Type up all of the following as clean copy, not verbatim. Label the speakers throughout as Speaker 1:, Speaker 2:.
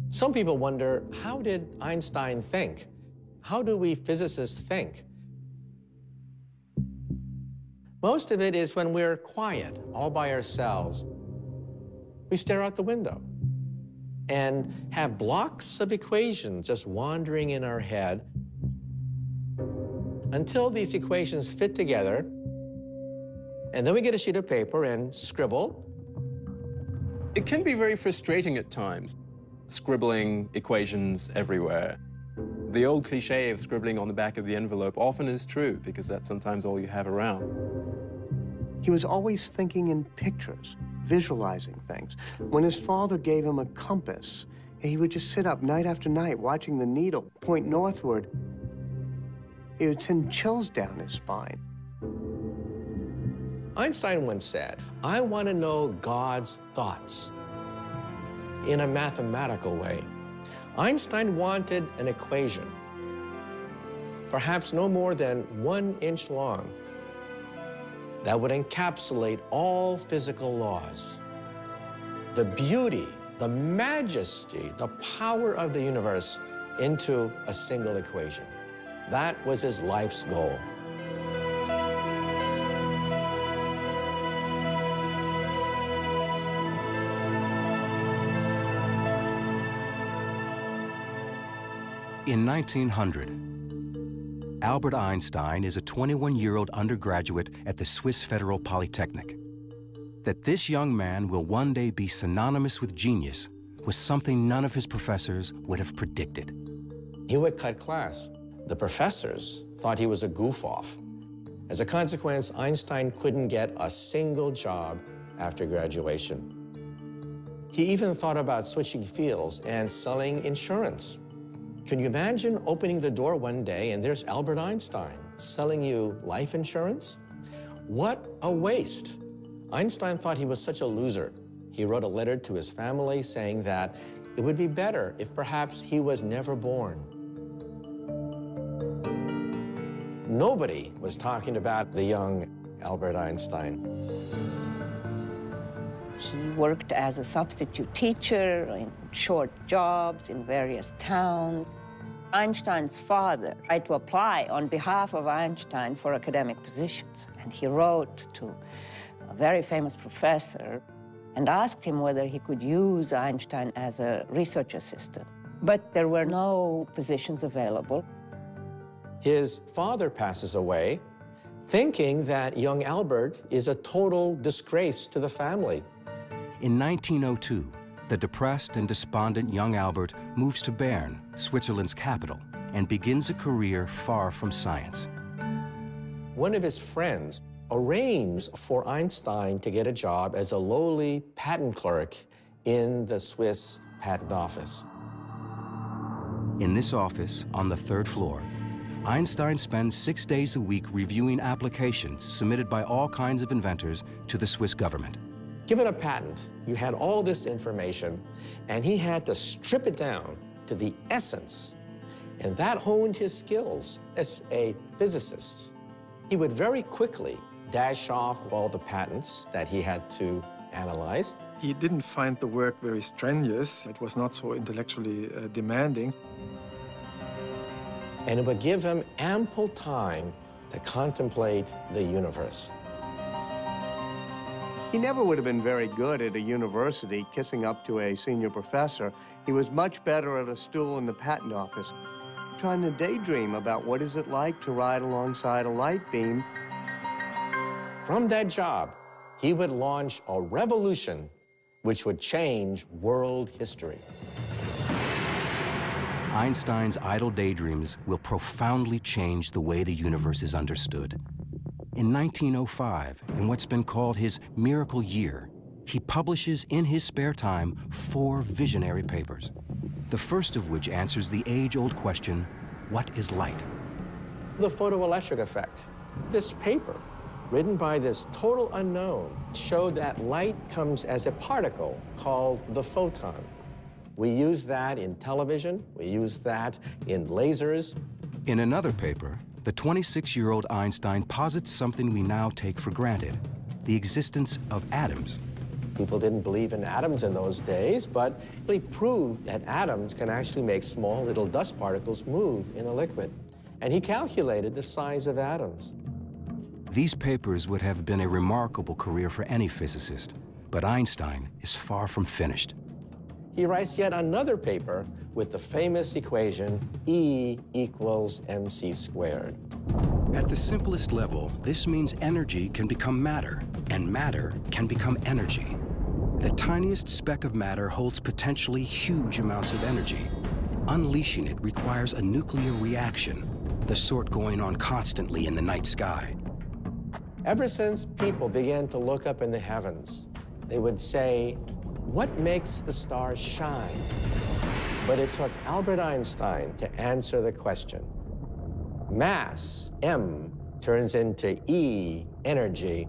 Speaker 1: Some people wonder, how did Einstein think? How do we physicists think? Most of it is when we're quiet, all by ourselves. We stare out the window and have blocks of equations just wandering in our head until these equations fit together, and then we get a sheet of paper and scribble.
Speaker 2: It can be very frustrating at times, scribbling equations everywhere. The old cliche of scribbling on the back of the envelope often is true, because that's sometimes all you have around.
Speaker 3: He was always thinking in pictures, visualizing things. When his father gave him a compass, he would just sit up night after night watching the needle point northward. It would send chills down his spine.
Speaker 1: Einstein once said, "I want to know God's thoughts in a mathematical way." Einstein wanted an equation, perhaps no more than 1 inch long, that would encapsulate all physical laws. The beauty, the majesty, the power of the universe into a single equation. That was his life's goal.
Speaker 4: In 1900, Albert Einstein is a 21-year-old undergraduate at the Swiss Federal Polytechnic. That this young man will one day be synonymous with genius was something none of his professors would have predicted.
Speaker 1: He would cut class. The professors thought he was a goof-off. As a consequence, Einstein couldn't get a single job after graduation. He even thought about switching fields and selling insurance. Can you imagine opening the door one day and there's Albert Einstein selling you life insurance? What a waste. Einstein thought he was such a loser. He wrote a letter to his family saying that it would be better if perhaps he was never born. Nobody was talking about the young Albert Einstein.
Speaker 5: He worked as a substitute teacher in short jobs in various towns. Einstein's father tried to apply on behalf of Einstein for academic positions. And he wrote to a very famous professor and asked him whether he could use Einstein as a research assistant. But there were no positions available.
Speaker 1: His father passes away, thinking that young Albert is a total disgrace to the family.
Speaker 4: In 1902, the depressed and despondent young Albert moves to Bern, Switzerland's capital, and begins a career far from science.
Speaker 1: One of his friends arranged for Einstein to get a job as a lowly patent clerk in the Swiss patent office.
Speaker 4: In this office, on the 3rd floor, Einstein spends 6 days a week reviewing applications submitted by all kinds of inventors to the Swiss government.
Speaker 1: Given a patent, you had all this information, and he had to strip it down to the essence, and that honed his skills as a physicist. He would very quickly dash off all the patents that he had to analyze.
Speaker 6: He didn't find the work very strenuous. It was not so intellectually demanding.
Speaker 1: And it would give him ample time to contemplate the universe.
Speaker 3: He never would have been very good at a university kissing up to a senior professor. He was much better at a stool in the patent office, trying to daydream about what is it like to ride alongside a light beam.
Speaker 1: From that job, he would launch a revolution which would change world history.
Speaker 4: Einstein's idle daydreams will profoundly change the way the universe is understood. In 1905, in what's been called his miracle year, he publishes in his spare time 4 visionary papers, the first of which answers the age-old question, what is light?
Speaker 1: The photoelectric effect. This paper, written by this total unknown, showed that light comes as a particle called the photon. We use that in television, we use that in lasers.
Speaker 4: In another paper, the 26-year-old Einstein posits something we now take for granted, the existence of atoms.
Speaker 1: People didn't believe in atoms in those days, but he proved that atoms can actually make small little dust particles move in a liquid. And he calculated the size of atoms.
Speaker 4: These papers would have been a remarkable career for any physicist, but Einstein is far from finished.
Speaker 1: He writes yet another paper with the famous equation E equals mc squared.
Speaker 4: At the simplest level, this means energy can become matter, and matter can become energy. The tiniest speck of matter holds potentially huge amounts of energy. Unleashing it requires a nuclear reaction, the sort going on constantly in the night sky.
Speaker 1: Ever since people began to look up in the heavens, they would say, what makes the stars shine? But it took Albert Einstein to answer the question. Mass, M, turns into E, energy.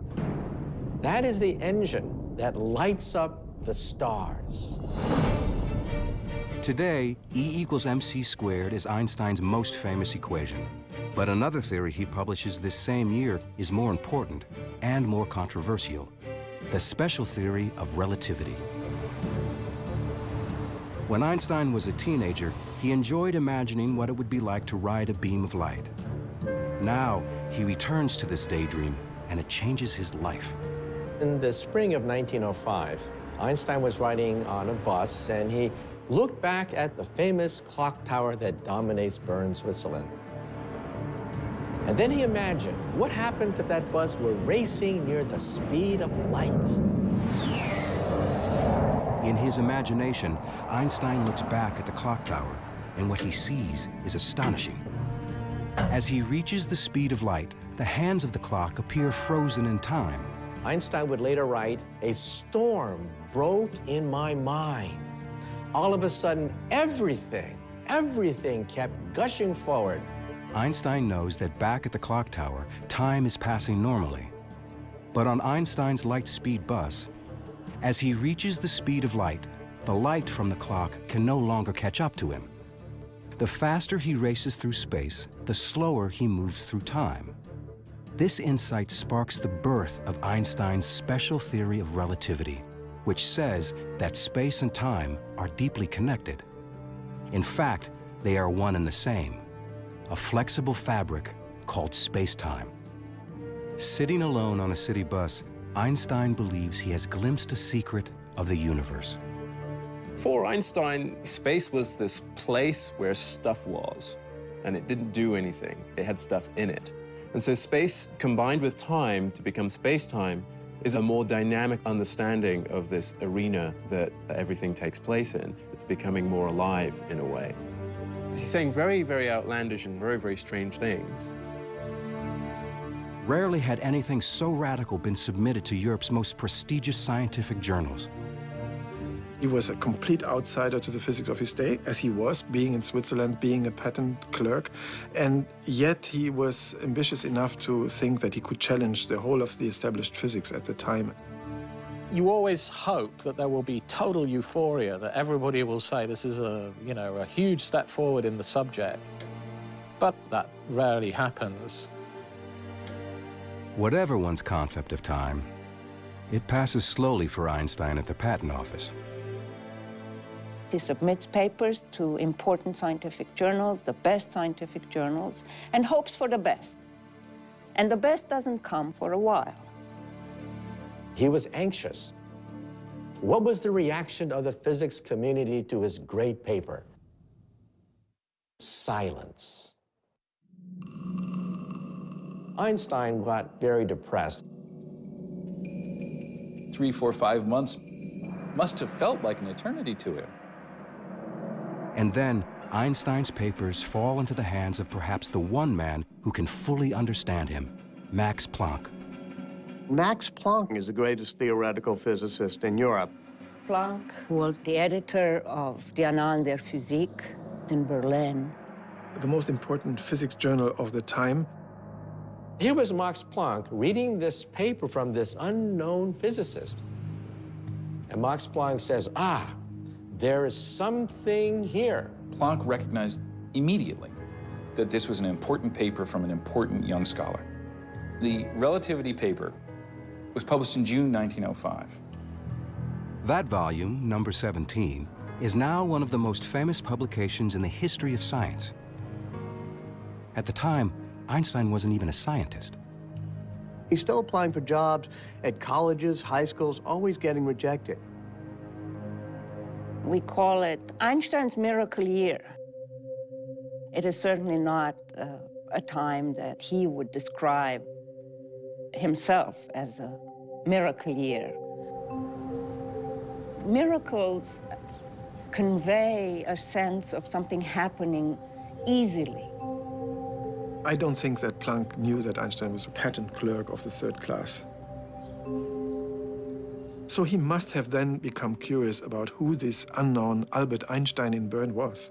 Speaker 1: That is the engine that lights up the stars.
Speaker 4: Today, E equals mc squared is Einstein's most famous equation. But another theory he publishes this same year is more important and more controversial: the special theory of relativity. When Einstein was a teenager, he enjoyed imagining what it would be like to ride a beam of light. Now, he returns to this daydream, and it changes his life.
Speaker 1: In the spring of 1905, Einstein was riding on a bus, and he looked back at the famous clock tower that dominates Bern, Switzerland. And then he imagined, what happens if that bus were racing near the speed of light?
Speaker 4: In his imagination, Einstein looks back at the clock tower, and what he sees is astonishing. As he reaches the speed of light, the hands of the clock appear frozen in time.
Speaker 1: Einstein would later write, a storm broke in my mind. All of a sudden, everything kept gushing forward.
Speaker 4: Einstein knows that back at the clock tower, time is passing normally. But on Einstein's light-speed bus, as he reaches the speed of light, the light from the clock can no longer catch up to him. The faster he races through space, the slower he moves through time. This insight sparks the birth of Einstein's special theory of relativity, which says that space and time are deeply connected. In fact, they are one and the same, a flexible fabric called space-time. Sitting alone on a city bus, Einstein believes he has glimpsed a secret of the universe.
Speaker 2: For Einstein, space was this place where stuff was, and it didn't do anything. It had stuff in it. And so space combined with time to become space-time is a more dynamic understanding of this arena that everything takes place in. It's becoming more alive in a way. He's saying very, very outlandish and very, very strange things.
Speaker 4: Rarely had anything so radical been submitted to Europe's most prestigious scientific journals.
Speaker 6: He was a complete outsider to the physics of his day, as he was, being in Switzerland, being a patent clerk. And yet he was ambitious enough to think that he could challenge the whole of the established physics at the time.
Speaker 7: You always hope that there will be total euphoria, that everybody will say this is a huge step forward in the subject. But that rarely happens.
Speaker 4: Whatever one's concept of time, it passes slowly for Einstein at the patent office.
Speaker 5: He submits papers to important scientific journals, the best scientific journals, and hopes for the best. And the best doesn't come for a while.
Speaker 1: He was anxious. What was the reaction of the physics community to his great paper? Silence. Einstein got very depressed.
Speaker 8: 3, 4, 5 months must have felt like an eternity to him.
Speaker 4: And then Einstein's papers fall into the hands of perhaps the one man who can fully understand him, Max Planck.
Speaker 3: Max Planck is the greatest theoretical physicist in Europe.
Speaker 5: Planck was the editor of the Annalen der Physik in Berlin.
Speaker 6: The most important physics journal of the time.
Speaker 1: Here was Max Planck reading this paper from this unknown physicist. And Max Planck says, there is something here.
Speaker 8: Planck recognized immediately that this was an important paper from an important young scholar. The relativity paper was published in June 1905.
Speaker 4: That volume, number 17, is now one of the most famous publications in the history of science. At the time, Einstein wasn't even a scientist.
Speaker 3: He's still applying for jobs at colleges, high schools, always getting rejected.
Speaker 5: We call it Einstein's miracle year. It is certainly not a time that he would describe himself as a miracle year. Miracles convey a sense of something happening easily.
Speaker 6: I don't think that Planck knew that Einstein was a patent clerk of the 3rd class. So he must have then become curious about who this unknown Albert Einstein in Bern was.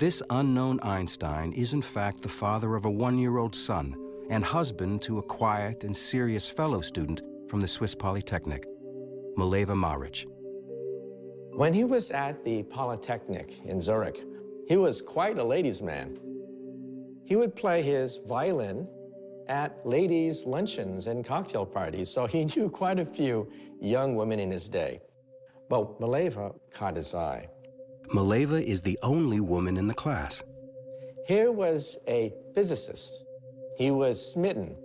Speaker 4: This unknown Einstein is in fact the father of a 1-year-old son and husband to a quiet and serious fellow student from the Swiss Polytechnic, Mileva Maric.
Speaker 1: When he was at the Polytechnic in Zurich, he was quite a ladies' man. He would play his violin at ladies' luncheons and cocktail parties, so he knew quite a few young women in his day. But Mileva caught his eye.
Speaker 4: Mileva is the only woman in the class.
Speaker 1: Here was a physicist. He was smitten.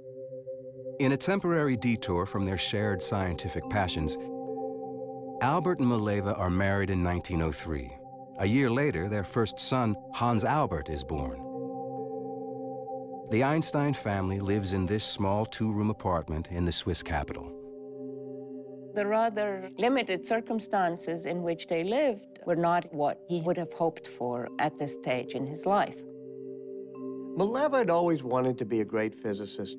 Speaker 4: In a temporary detour from their shared scientific passions, Albert and Mileva are married in 1903. A year later, their first son, Hans Albert, is born. The Einstein family lives in this small 2-room apartment in the Swiss capital.
Speaker 5: The rather limited circumstances in which they lived were not what he would have hoped for at this stage in his life.
Speaker 3: Mileva had always wanted to be a great physicist,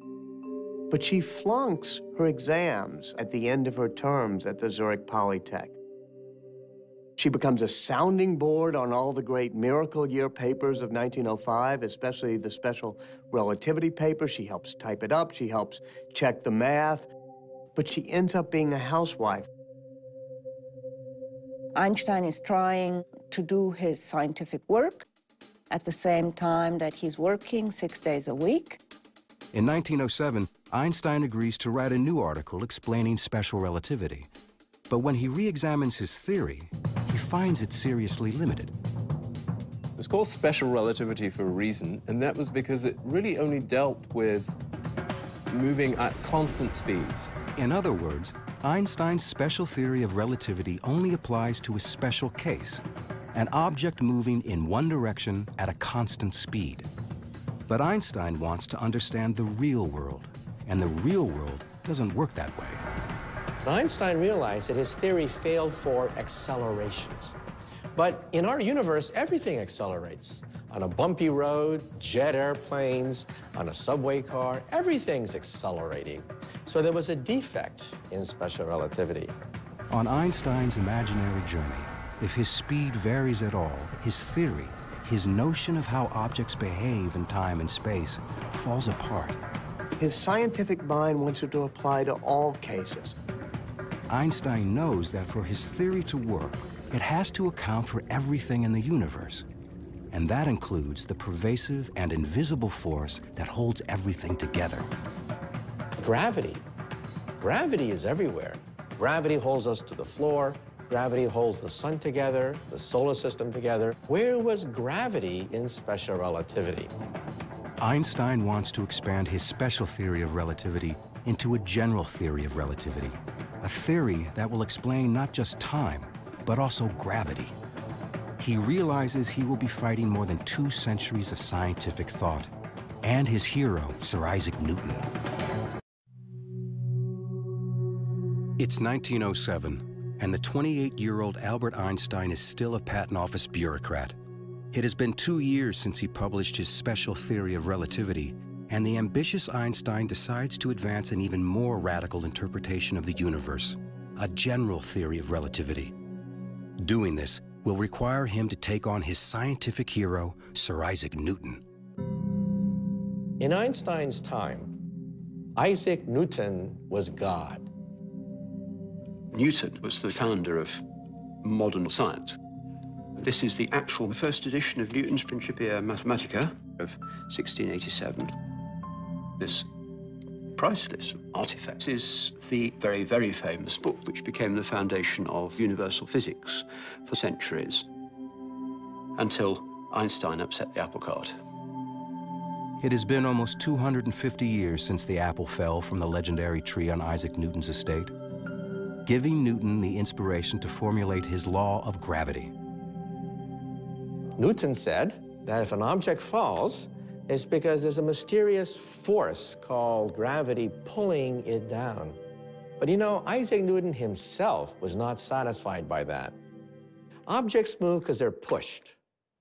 Speaker 3: but she flunks her exams at the end of her terms at the Zurich Polytech. She becomes a sounding board on all the great miracle year papers of 1905, especially the special relativity paper. She helps type it up, she helps check the math, but she ends up being a housewife.
Speaker 5: Einstein is trying to do his scientific work at the same time that he's working 6 days a week.
Speaker 4: In 1907, Einstein agrees to write a new article explaining special relativity. But when he re-examines his theory, he finds it seriously limited.
Speaker 2: It was called special relativity for a reason, and that was because it really only dealt with moving at constant speeds.
Speaker 4: In other words, Einstein's special theory of relativity only applies to a special case, an object moving in one direction at a constant speed. But Einstein wants to understand the real world, and the real world doesn't work that way.
Speaker 1: Einstein realized that his theory failed for accelerations. But in our universe, everything accelerates. On a bumpy road, jet airplanes, on a subway car, everything's accelerating. So there was a defect in special relativity.
Speaker 4: On Einstein's imaginary journey, if his speed varies at all, his theory, his notion of how objects behave in time and space, falls apart.
Speaker 3: His scientific mind wants it to apply to all cases.
Speaker 4: Einstein knows that for his theory to work, it has to account for everything in the universe. And that includes the pervasive and invisible force that holds everything together.
Speaker 1: Gravity. Gravity is everywhere. Gravity holds us to the floor. Gravity holds the sun together, the solar system together. Where was gravity in special relativity?
Speaker 4: Einstein wants to expand his special theory of relativity into a general theory of relativity, a theory that will explain not just time, but also gravity. He realizes he will be fighting more than 2 centuries of scientific thought, and his hero, Sir Isaac Newton. It's 1907, and the 28-year-old Albert Einstein is still a patent office bureaucrat. It has been 2 years since he published his special theory of relativity, and the ambitious Einstein decides to advance an even more radical interpretation of the universe, a general theory of relativity. Doing this will require him to take on his scientific hero, Sir Isaac Newton.
Speaker 1: In Einstein's time, Isaac Newton was God.
Speaker 9: Newton was the founder of modern science. This is the actual first edition of Newton's Principia Mathematica of 1687. This priceless artifacts is the very, very famous book which became the foundation of universal physics for centuries, until Einstein upset the apple cart.
Speaker 4: It has been almost 250 years since the apple fell from the legendary tree on Isaac Newton's estate, giving Newton the inspiration to formulate his law of gravity.
Speaker 1: Newton said that if an object falls, it's because there's a mysterious force called gravity pulling it down. But you know, Isaac Newton himself was not satisfied by that. Objects move because they're pushed,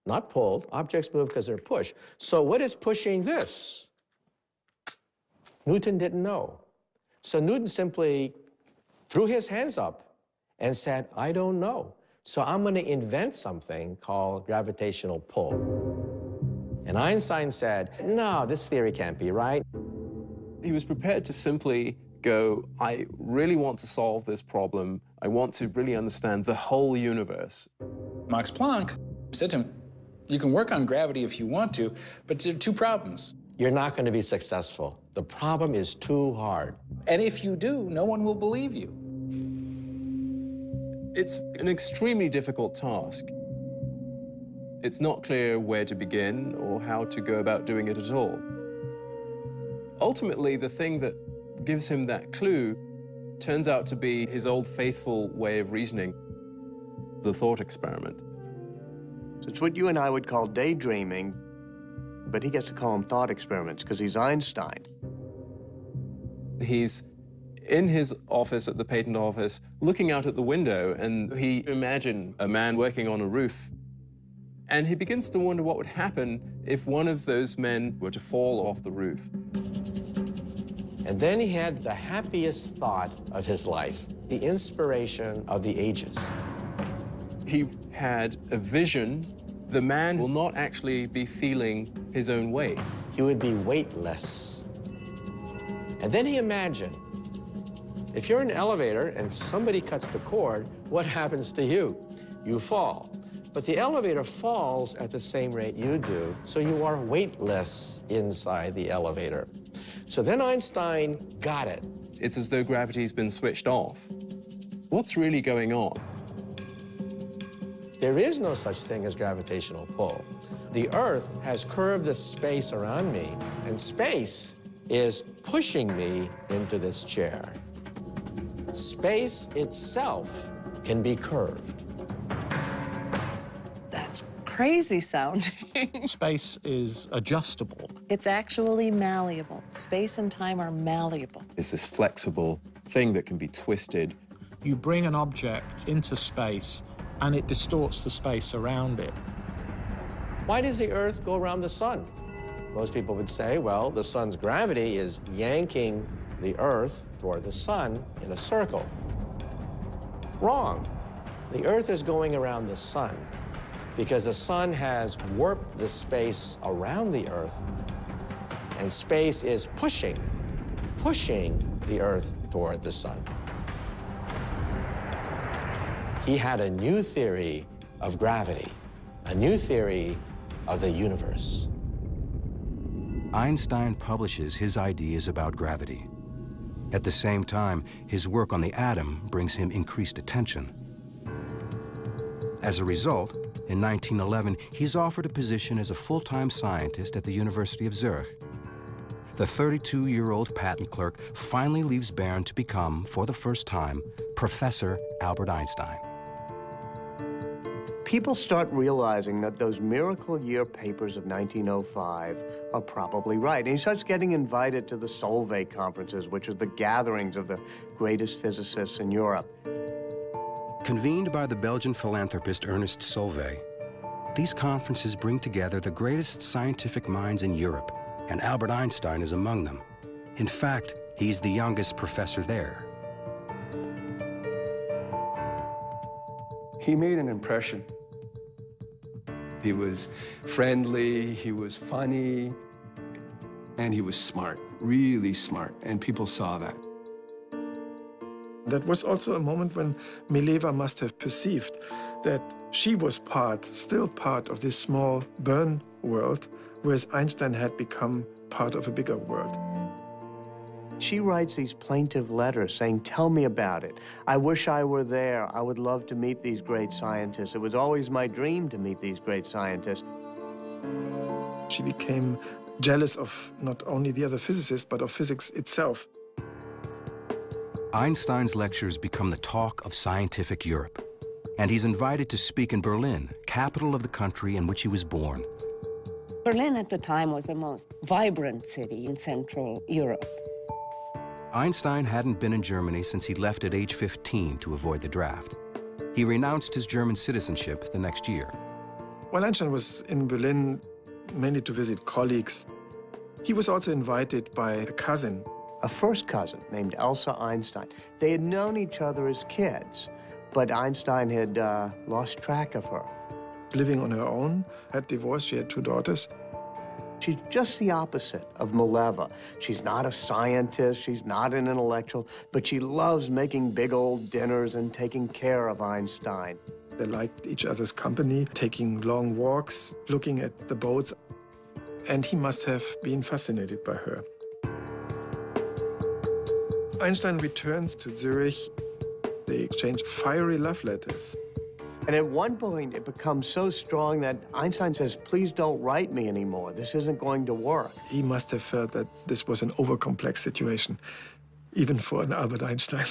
Speaker 1: not pulled. Objects move because they're pushed. So what is pushing this? Newton didn't know. So Newton simply threw his hands up and said, I don't know. So I'm going to invent something called gravitational pull. And Einstein said, no, this theory can't be right.
Speaker 2: He was prepared to simply go, I really want to solve this problem. I want to really understand the whole universe.
Speaker 8: Max Planck said to him, you can work on gravity if you want to, but there are two problems.
Speaker 1: You're not going to be successful. The problem is too hard.
Speaker 8: And if you do, no one will believe you.
Speaker 2: It's an extremely difficult task. It's not clear where to begin or how to go about doing it at all. Ultimately, the thing that gives him that clue turns out to be his old faithful way of reasoning, the thought experiment.
Speaker 3: So it's what you and I would call daydreaming, but he gets to call them thought experiments because he's Einstein.
Speaker 2: He's in his office at the patent office, looking out at the window, and he imagined a man working on a roof. And he begins to wonder what would happen if one of those men were to fall off the roof.
Speaker 1: And then he had the happiest thought of his life, the inspiration of the ages.
Speaker 2: He had a vision. The man will not actually be feeling his own weight.
Speaker 1: He would be weightless. And then he imagined, if you're in an elevator and somebody cuts the cord, what happens to you? You fall. But the elevator falls at the same rate you do, so you are weightless inside the elevator. So then Einstein got it.
Speaker 2: It's as though gravity's been switched off. What's really going on?
Speaker 1: There is no such thing as gravitational pull. The Earth has curved the space around me, and space is pushing me into this chair. Space itself can be curved.
Speaker 10: That's crazy sounding.
Speaker 7: Space is adjustable.
Speaker 10: It's actually malleable. Space and time are malleable.
Speaker 2: It's this flexible thing that can be twisted.
Speaker 7: You bring an object into space, and it distorts the space around it.
Speaker 1: Why does the Earth go around the sun? Most people would say, well, the sun's gravity is yanking the Earth toward the sun in a circle. Wrong. The Earth is going around the sun because the sun has warped the space around the Earth, and space is pushing the Earth toward the sun. He had a new theory of gravity, a new theory of the universe.
Speaker 4: Einstein publishes his ideas about gravity. At the same time, his work on the atom brings him increased attention. As a result, in 1911, he's offered a position as a full-time scientist at the University of Zurich. The 32-year-old patent clerk finally leaves Bern to become, for the first time, Professor Albert Einstein.
Speaker 3: People start realizing that those miracle year papers of 1905 are probably right. And he starts getting invited to the Solvay conferences, which are the gatherings of the greatest physicists in Europe.
Speaker 4: Convened by the Belgian philanthropist Ernest Solvay, these conferences bring together the greatest scientific minds in Europe, and Albert Einstein is among them. In fact, he's the youngest professor there.
Speaker 11: He made an impression. He was friendly, he was funny, and he was smart, really smart, and people saw that.
Speaker 6: That was also a moment when Mileva must have perceived that she was still part of this small Bern world, whereas Einstein had become part of a bigger world.
Speaker 3: She writes these plaintive letters saying, tell me about it. I wish I were there. I would love to meet these great scientists. It was always my dream to meet these great scientists.
Speaker 6: She became jealous of not only the other physicists, but of physics itself.
Speaker 4: Einstein's lectures become the talk of scientific Europe, and he's invited to speak in Berlin, capital of the country in which he was born.
Speaker 5: Berlin at the time was the most vibrant city in Central Europe.
Speaker 4: Einstein hadn't been in Germany since he left at age 15 to avoid the draft. He renounced his German citizenship the next year.
Speaker 6: While Einstein was in Berlin, mainly to visit colleagues, he was also invited by a cousin.
Speaker 3: A first cousin named Elsa Einstein. They had known each other as kids, but Einstein had lost track of her.
Speaker 6: Living on her own, had divorced, she had 2 daughters.
Speaker 3: She's just the opposite of Mileva. She's not a scientist, she's not an intellectual, but she loves making big old dinners and taking care of Einstein.
Speaker 6: They liked each other's company, taking long walks, looking at the boats, and he must have been fascinated by her. Einstein returns to Zurich. They exchange fiery love letters.
Speaker 3: And at one point, it becomes so strong that Einstein says, please don't write me anymore. This isn't going to work.
Speaker 6: He must have felt that this was an overcomplex situation, even for an Albert Einstein.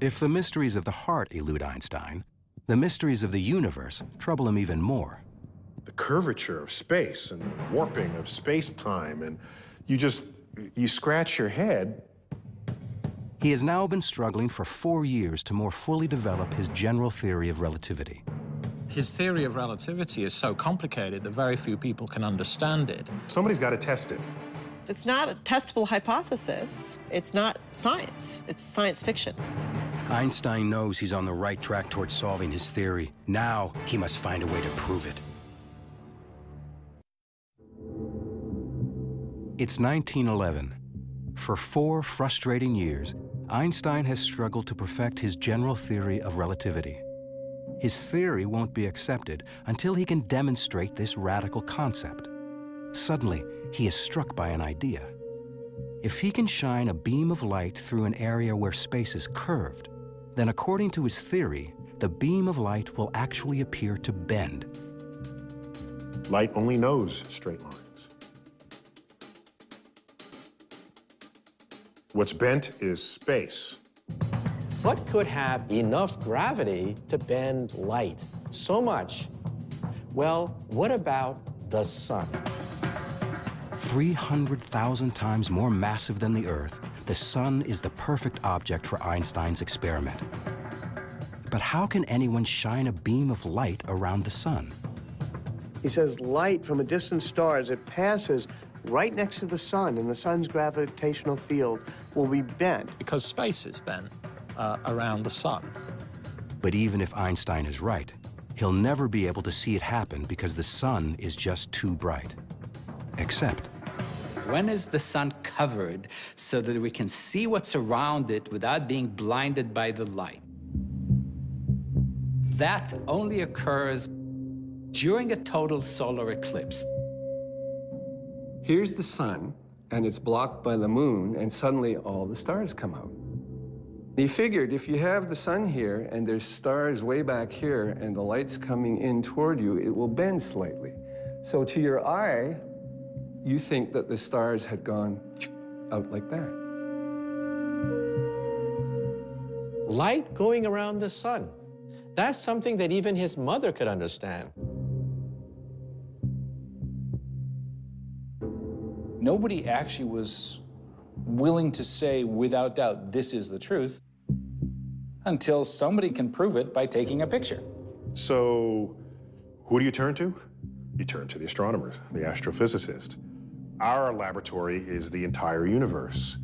Speaker 4: If the mysteries of the heart elude Einstein, the mysteries of the universe trouble him even more.
Speaker 12: The curvature of space and warping of space-time, and you scratch your head.
Speaker 4: He has now been struggling for 4 years to more fully develop his general theory of relativity.
Speaker 7: His theory of relativity is so complicated that very few people can understand it.
Speaker 12: Somebody's got to test it.
Speaker 10: It's not a testable hypothesis. It's not science. It's science fiction.
Speaker 4: Einstein knows he's on the right track towards solving his theory. Now he must find a way to prove it. It's 1911. For 4 frustrating years, Einstein has struggled to perfect his general theory of relativity. His theory won't be accepted until he can demonstrate this radical concept. Suddenly, he is struck by an idea. If he can shine a beam of light through an area where space is curved, then according to his theory, the beam of light will actually appear to bend.
Speaker 12: Light only knows straight lines. What's bent is space.
Speaker 1: What could have enough gravity to bend light so much? Well, what about the sun?
Speaker 4: 300,000 times more massive than the Earth, the sun is the perfect object for Einstein's experiment. But how can anyone shine a beam of light around the sun?
Speaker 3: He says light from a distant star, as it passes right next to the sun, and the sun's gravitational field will be bent.
Speaker 7: Because space is bent around the sun.
Speaker 4: But even if Einstein is right, he'll never be able to see it happen because the sun is just too bright. Except,
Speaker 13: when is the sun covered so that we can see what's around it without being blinded by the light? That only occurs during a total solar eclipse.
Speaker 11: Here's the sun, and it's blocked by the moon, and suddenly all the stars come out. He figured if you have the sun here, and there's stars way back here, and the light's coming in toward you, it will bend slightly. So to your eye, you think that the stars had gone out like that.
Speaker 1: Light going around the sun. That's something that even his mother could understand.
Speaker 8: Nobody actually was willing to say without doubt, this is the truth, until somebody can prove it by taking a picture.
Speaker 12: So who do you turn to? You turn to the astronomers, the astrophysicists. Our laboratory is the entire universe.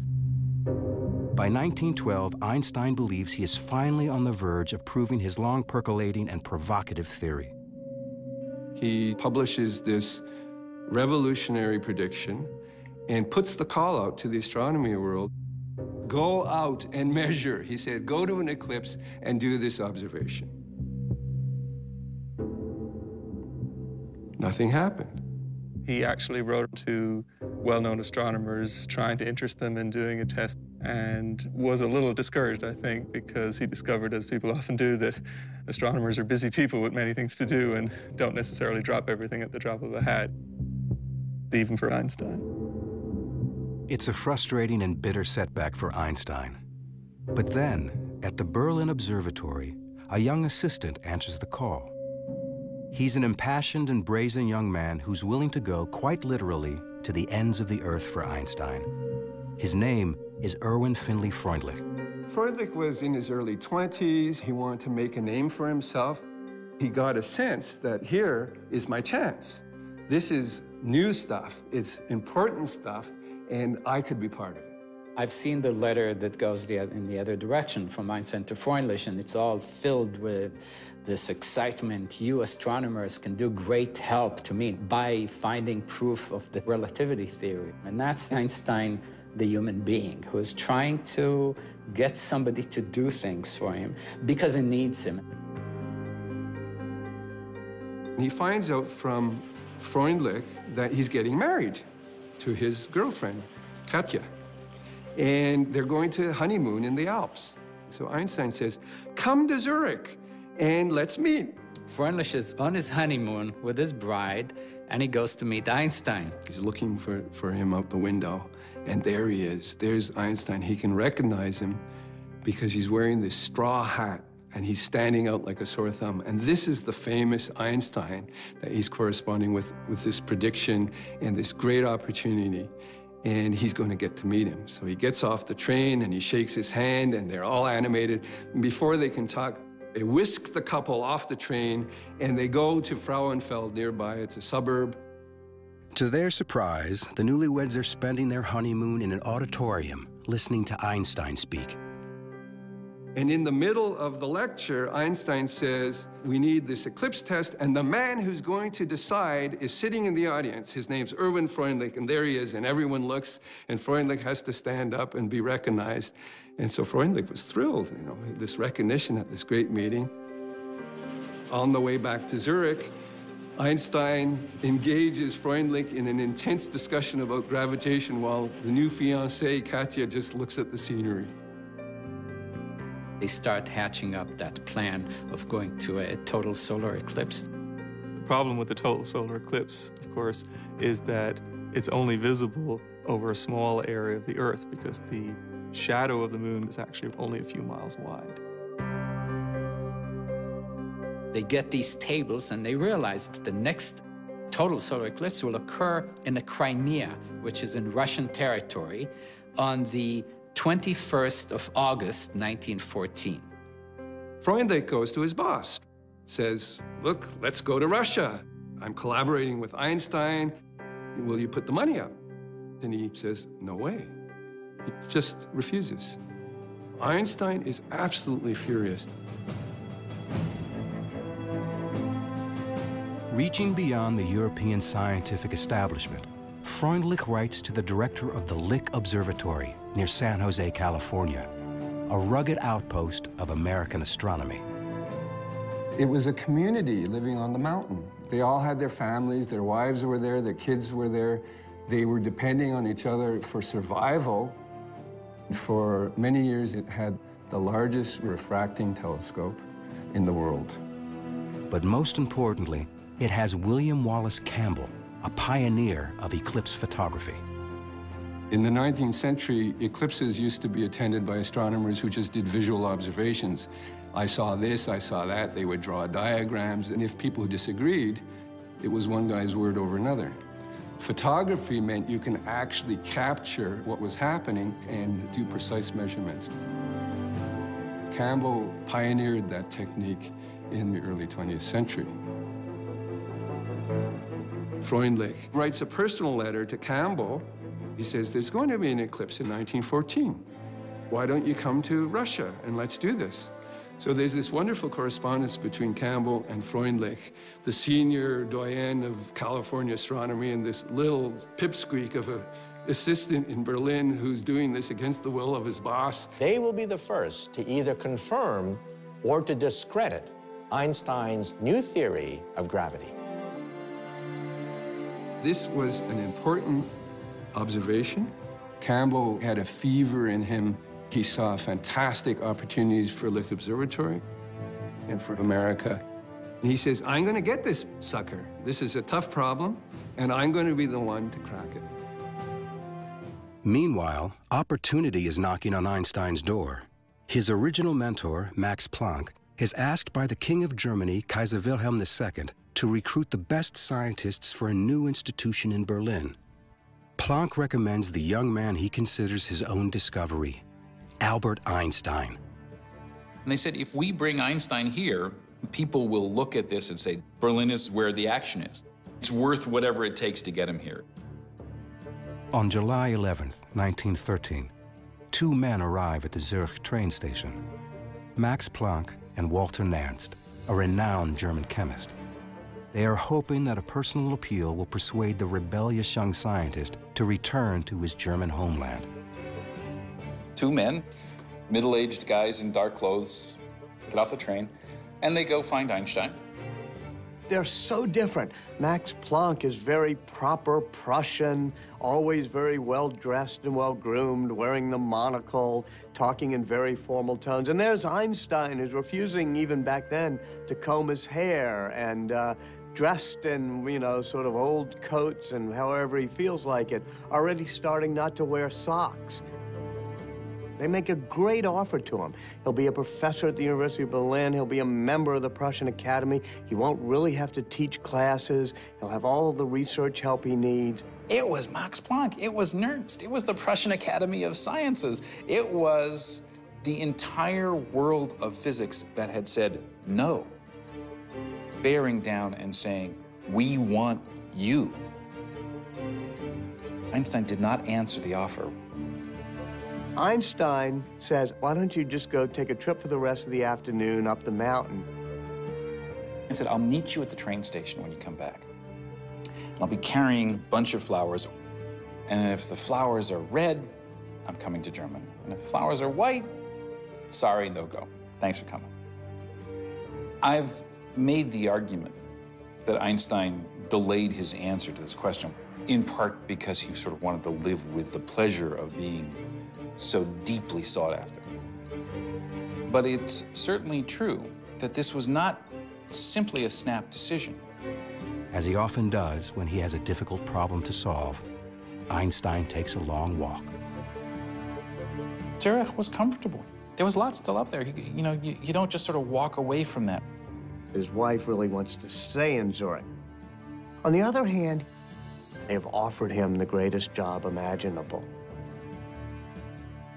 Speaker 4: by 1912, Einstein believes he is finally on the verge of proving his long percolating and provocative theory.
Speaker 11: He publishes this revolutionary prediction and puts the call out to the astronomy world. Go out and measure. He said, go to an eclipse and do this observation. Nothing happened.
Speaker 2: He actually wrote to well-known astronomers trying to interest them in doing a test, and was a little discouraged, I think, because he discovered, as people often do, that astronomers are busy people with many things to do and don't necessarily drop everything at the drop of a hat, even for Einstein.
Speaker 4: It's a frustrating and bitter setback for Einstein. But then, at the Berlin Observatory, a young assistant answers the call. He's an impassioned and brazen young man who's willing to go, quite literally, to the ends of the earth for Einstein. His name is Erwin Finley Freundlich.
Speaker 11: Freundlich was in his early 20s. He wanted to make a name for himself. He got a sense that here is my chance. This is new stuff. It's important stuff, and I could be part of it.
Speaker 13: I've seen the letter that goes in the other direction from Einstein to Freundlich, and it's all filled with this excitement. You astronomers can do great help to me by finding proof of the relativity theory. And that's Einstein, the human being, who is trying to get somebody to do things for him because he needs him.
Speaker 11: He finds out from Freundlich that he's getting married to his girlfriend, Katja. And they're going to honeymoon in the Alps. So Einstein says, come to Zurich and let's meet.
Speaker 13: Freundlich is on his honeymoon with his bride, and he goes to meet Einstein.
Speaker 11: He's looking for him out the window, and there he is. There's Einstein. He can recognize him because he's wearing this straw hat, and he's standing out like a sore thumb. And this is the famous Einstein that he's corresponding with this prediction and this great opportunity. And he's going to get to meet him. So he gets off the train and he shakes his hand and they're all animated. And before they can talk, they whisk the couple off the train and they go to Frauenfeld nearby. It's a suburb.
Speaker 4: To their surprise, the newlyweds are spending their honeymoon in an auditorium, listening to Einstein speak.
Speaker 11: And in the middle of the lecture, Einstein says, we need this eclipse test, and the man who's going to decide is sitting in the audience. His name's Erwin Freundlich, and there he is, and everyone looks, and Freundlich has to stand up and be recognized. And so Freundlich was thrilled, you know, this recognition at this great meeting. On the way back to Zurich, Einstein engages Freundlich in an intense discussion about gravitation while the new fiancée, Katja, just looks at the scenery.
Speaker 13: They start hatching up that plan of going to a total solar eclipse.
Speaker 2: The problem with the total solar eclipse, of course, is that it's only visible over a small area of the Earth because the shadow of the moon is actually only a few miles wide.
Speaker 13: They get these tables and they realize that the next total solar eclipse will occur in the Crimea, which is in Russian territory, on the 21st of August, 1914.
Speaker 11: Freundlich goes to his boss, says, look, let's go to Russia. I'm collaborating with Einstein. Will you put the money up? And he says, no way. He just refuses. Einstein is absolutely furious.
Speaker 4: Reaching beyond the European scientific establishment, Freundlich writes to the director of the Lick Observatory near San Jose, California, a rugged outpost of American astronomy.
Speaker 11: It was a community living on the mountain. They all had their families, their wives were there, their kids were there. They were depending on each other for survival. For many years, it had the largest refracting telescope in the world.
Speaker 4: But most importantly, it has William Wallace Campbell, a pioneer of eclipse photography.
Speaker 11: In the 19th century, eclipses used to be attended by astronomers who just did visual observations. I saw this, I saw that. They would draw diagrams, and if people disagreed, it was one guy's word over another. Photography meant you can actually capture what was happening and do precise measurements. Campbell pioneered that technique in the early 20th century. Freundlich writes a personal letter to Campbell. He says, there's going to be an eclipse in 1914. Why don't you come to Russia and let's do this? So there's this wonderful correspondence between Campbell and Freundlich, the senior doyen of California astronomy and this little pipsqueak of an assistant in Berlin who's doing this against the will of his boss.
Speaker 1: They will be the first to either confirm or to discredit Einstein's new theory of gravity.
Speaker 11: This was an important observation. Campbell had a fever in him. He saw fantastic opportunities for Lick Observatory and for America. And he says, I'm going to get this sucker. This is a tough problem, and I'm going to be the one to crack it.
Speaker 4: Meanwhile, opportunity is knocking on Einstein's door. His original mentor, Max Planck, is asked by the King of Germany, Kaiser Wilhelm II, to recruit the best scientists for a new institution in Berlin. Planck recommends the young man he considers his own discovery, Albert Einstein.
Speaker 8: And they said, if we bring Einstein here, people will look at this and say, Berlin is where the action is. It's worth whatever it takes to get him here.
Speaker 4: On July 11th, 1913, two men arrive at the Zurich train station, Max Planck and Walter Nernst, a renowned German chemist. They are hoping that a personal appeal will persuade the rebellious young scientist to return to his German homeland.
Speaker 8: Two men, middle-aged guys in dark clothes, get off the train, and they go find Einstein.
Speaker 3: They're so different. Max Planck is very proper Prussian, always very well-dressed and well-groomed, wearing the monocle, talking in very formal tones. And there's Einstein, who's refusing, even back then, to comb his hair and dressed in, you know, sort of old coats and however he feels like it, already starting not to wear socks. They make a great offer to him. He'll be a professor at the University of Berlin. He'll be a member of the Prussian Academy. He won't really have to teach classes. He'll have all of the research help he needs.
Speaker 8: It was Max Planck. It was Nernst. It was the Prussian Academy of Sciences. It was the entire world of physics that had said no, bearing down and saying, we want you. Einstein did not answer the offer.
Speaker 3: Einstein says, why don't you just go take a trip for the rest of the afternoon up the mountain?
Speaker 8: I said, I'll meet you at the train station when you come back. And I'll be carrying a bunch of flowers. And if the flowers are red, I'm coming to Germany. And if flowers are white, sorry, no go. Thanks for coming. I've made the argument that Einstein delayed his answer to this question, in part because he sort of wanted to live with the pleasure of being so deeply sought after. But it's certainly true that this was not simply a snap decision.
Speaker 4: As he often does when he has a difficult problem to solve, Einstein takes a long walk.
Speaker 8: Zurich was comfortable. There was lots still up there. You don't just sort of walk away from that.
Speaker 3: His wife really wants to stay in Zurich. On the other hand, they have offered him the greatest job imaginable.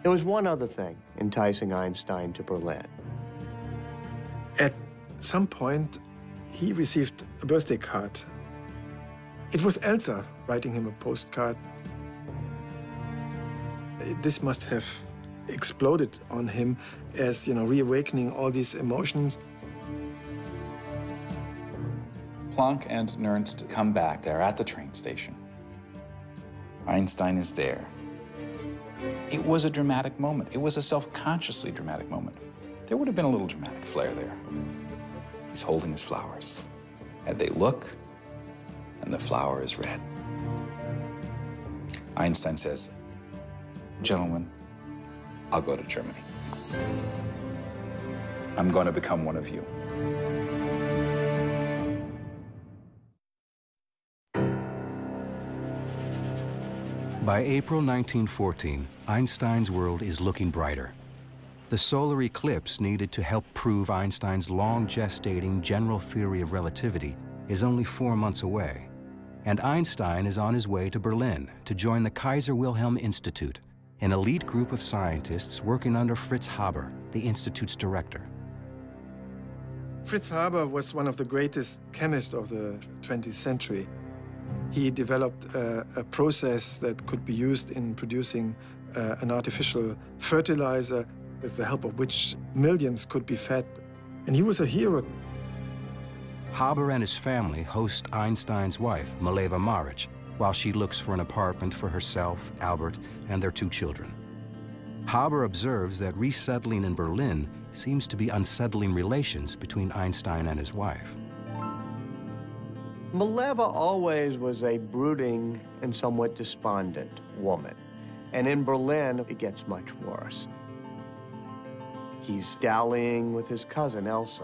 Speaker 3: There was one other thing enticing Einstein to Berlin.
Speaker 6: At some point, he received a birthday card. It was Elsa writing him a postcard. This must have exploded on him as, reawakening all these emotions.
Speaker 8: Planck and Nernst come back. They're at the train station. Einstein is there. It was a dramatic moment. It was a self-consciously dramatic moment. There would have been a little dramatic flair there. He's holding his flowers, and they look, and the flower is red. Einstein says, gentlemen, I'll go to Germany. I'm going to become one of you.
Speaker 4: By April 1914, Einstein's world is looking brighter. The solar eclipse needed to help prove Einstein's long-gestating general theory of relativity is only 4 months away, and Einstein is on his way to Berlin to join the Kaiser Wilhelm Institute, an elite group of scientists working under Fritz Haber, the institute's director.
Speaker 6: Fritz Haber was one of the greatest chemists of the 20th century. He developed a process that could be used in producing an artificial fertilizer with the help of which millions could be fed. And he was a hero.
Speaker 4: Haber and his family host Einstein's wife, Mileva Maric, while she looks for an apartment for herself, Albert, and their 2 children. Haber observes that resettling in Berlin seems to be unsettling relations between Einstein and his wife.
Speaker 3: Mileva always was a brooding and somewhat despondent woman. And in Berlin, it gets much worse. He's dallying with his cousin, Elsa.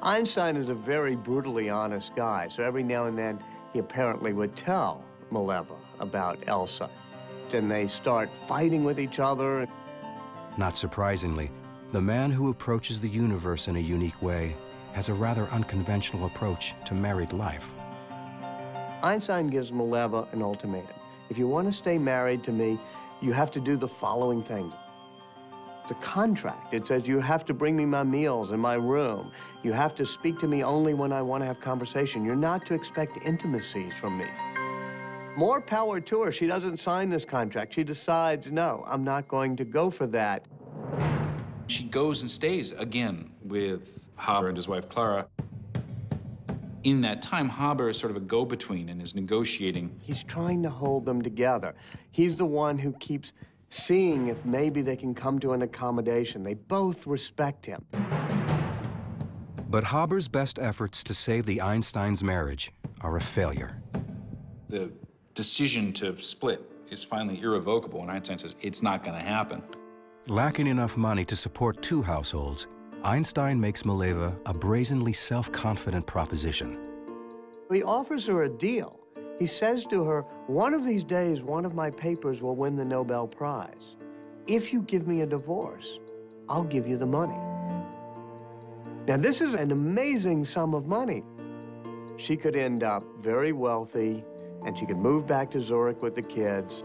Speaker 3: Einstein is a very brutally honest guy, so every now and then he apparently would tell Mileva about Elsa. And they start fighting with each other.
Speaker 4: Not surprisingly, the man who approaches the universe in a unique way has a rather unconventional approach to married life.
Speaker 3: Einstein gives Mileva an ultimatum. If you want to stay married to me, you have to do the following things. It's a contract. It says you have to bring me my meals in my room. You have to speak to me only when I want to have conversation. You're not to expect intimacies from me. More power to her. She doesn't sign this contract. She decides, no, I'm not going to go for that.
Speaker 8: She goes and stays again with Haber and his wife, Clara. In that time, Haber is sort of a go-between and is negotiating.
Speaker 3: He's trying to hold them together. He's the one who keeps seeing if maybe they can come to an accommodation. They both respect him.
Speaker 4: But Haber's best efforts to save the Einsteins' marriage are a failure.
Speaker 8: The decision to split is finally irrevocable, and Einstein says it's not going to happen.
Speaker 4: Lacking enough money to support two households, Einstein makes Mileva a brazenly self-confident proposition.
Speaker 3: He offers her a deal. He says to her, one of these days, one of my papers will win the Nobel Prize. If you give me a divorce, I'll give you the money. Now, this is an amazing sum of money. She could end up very wealthy, and she could move back to Zurich with the kids.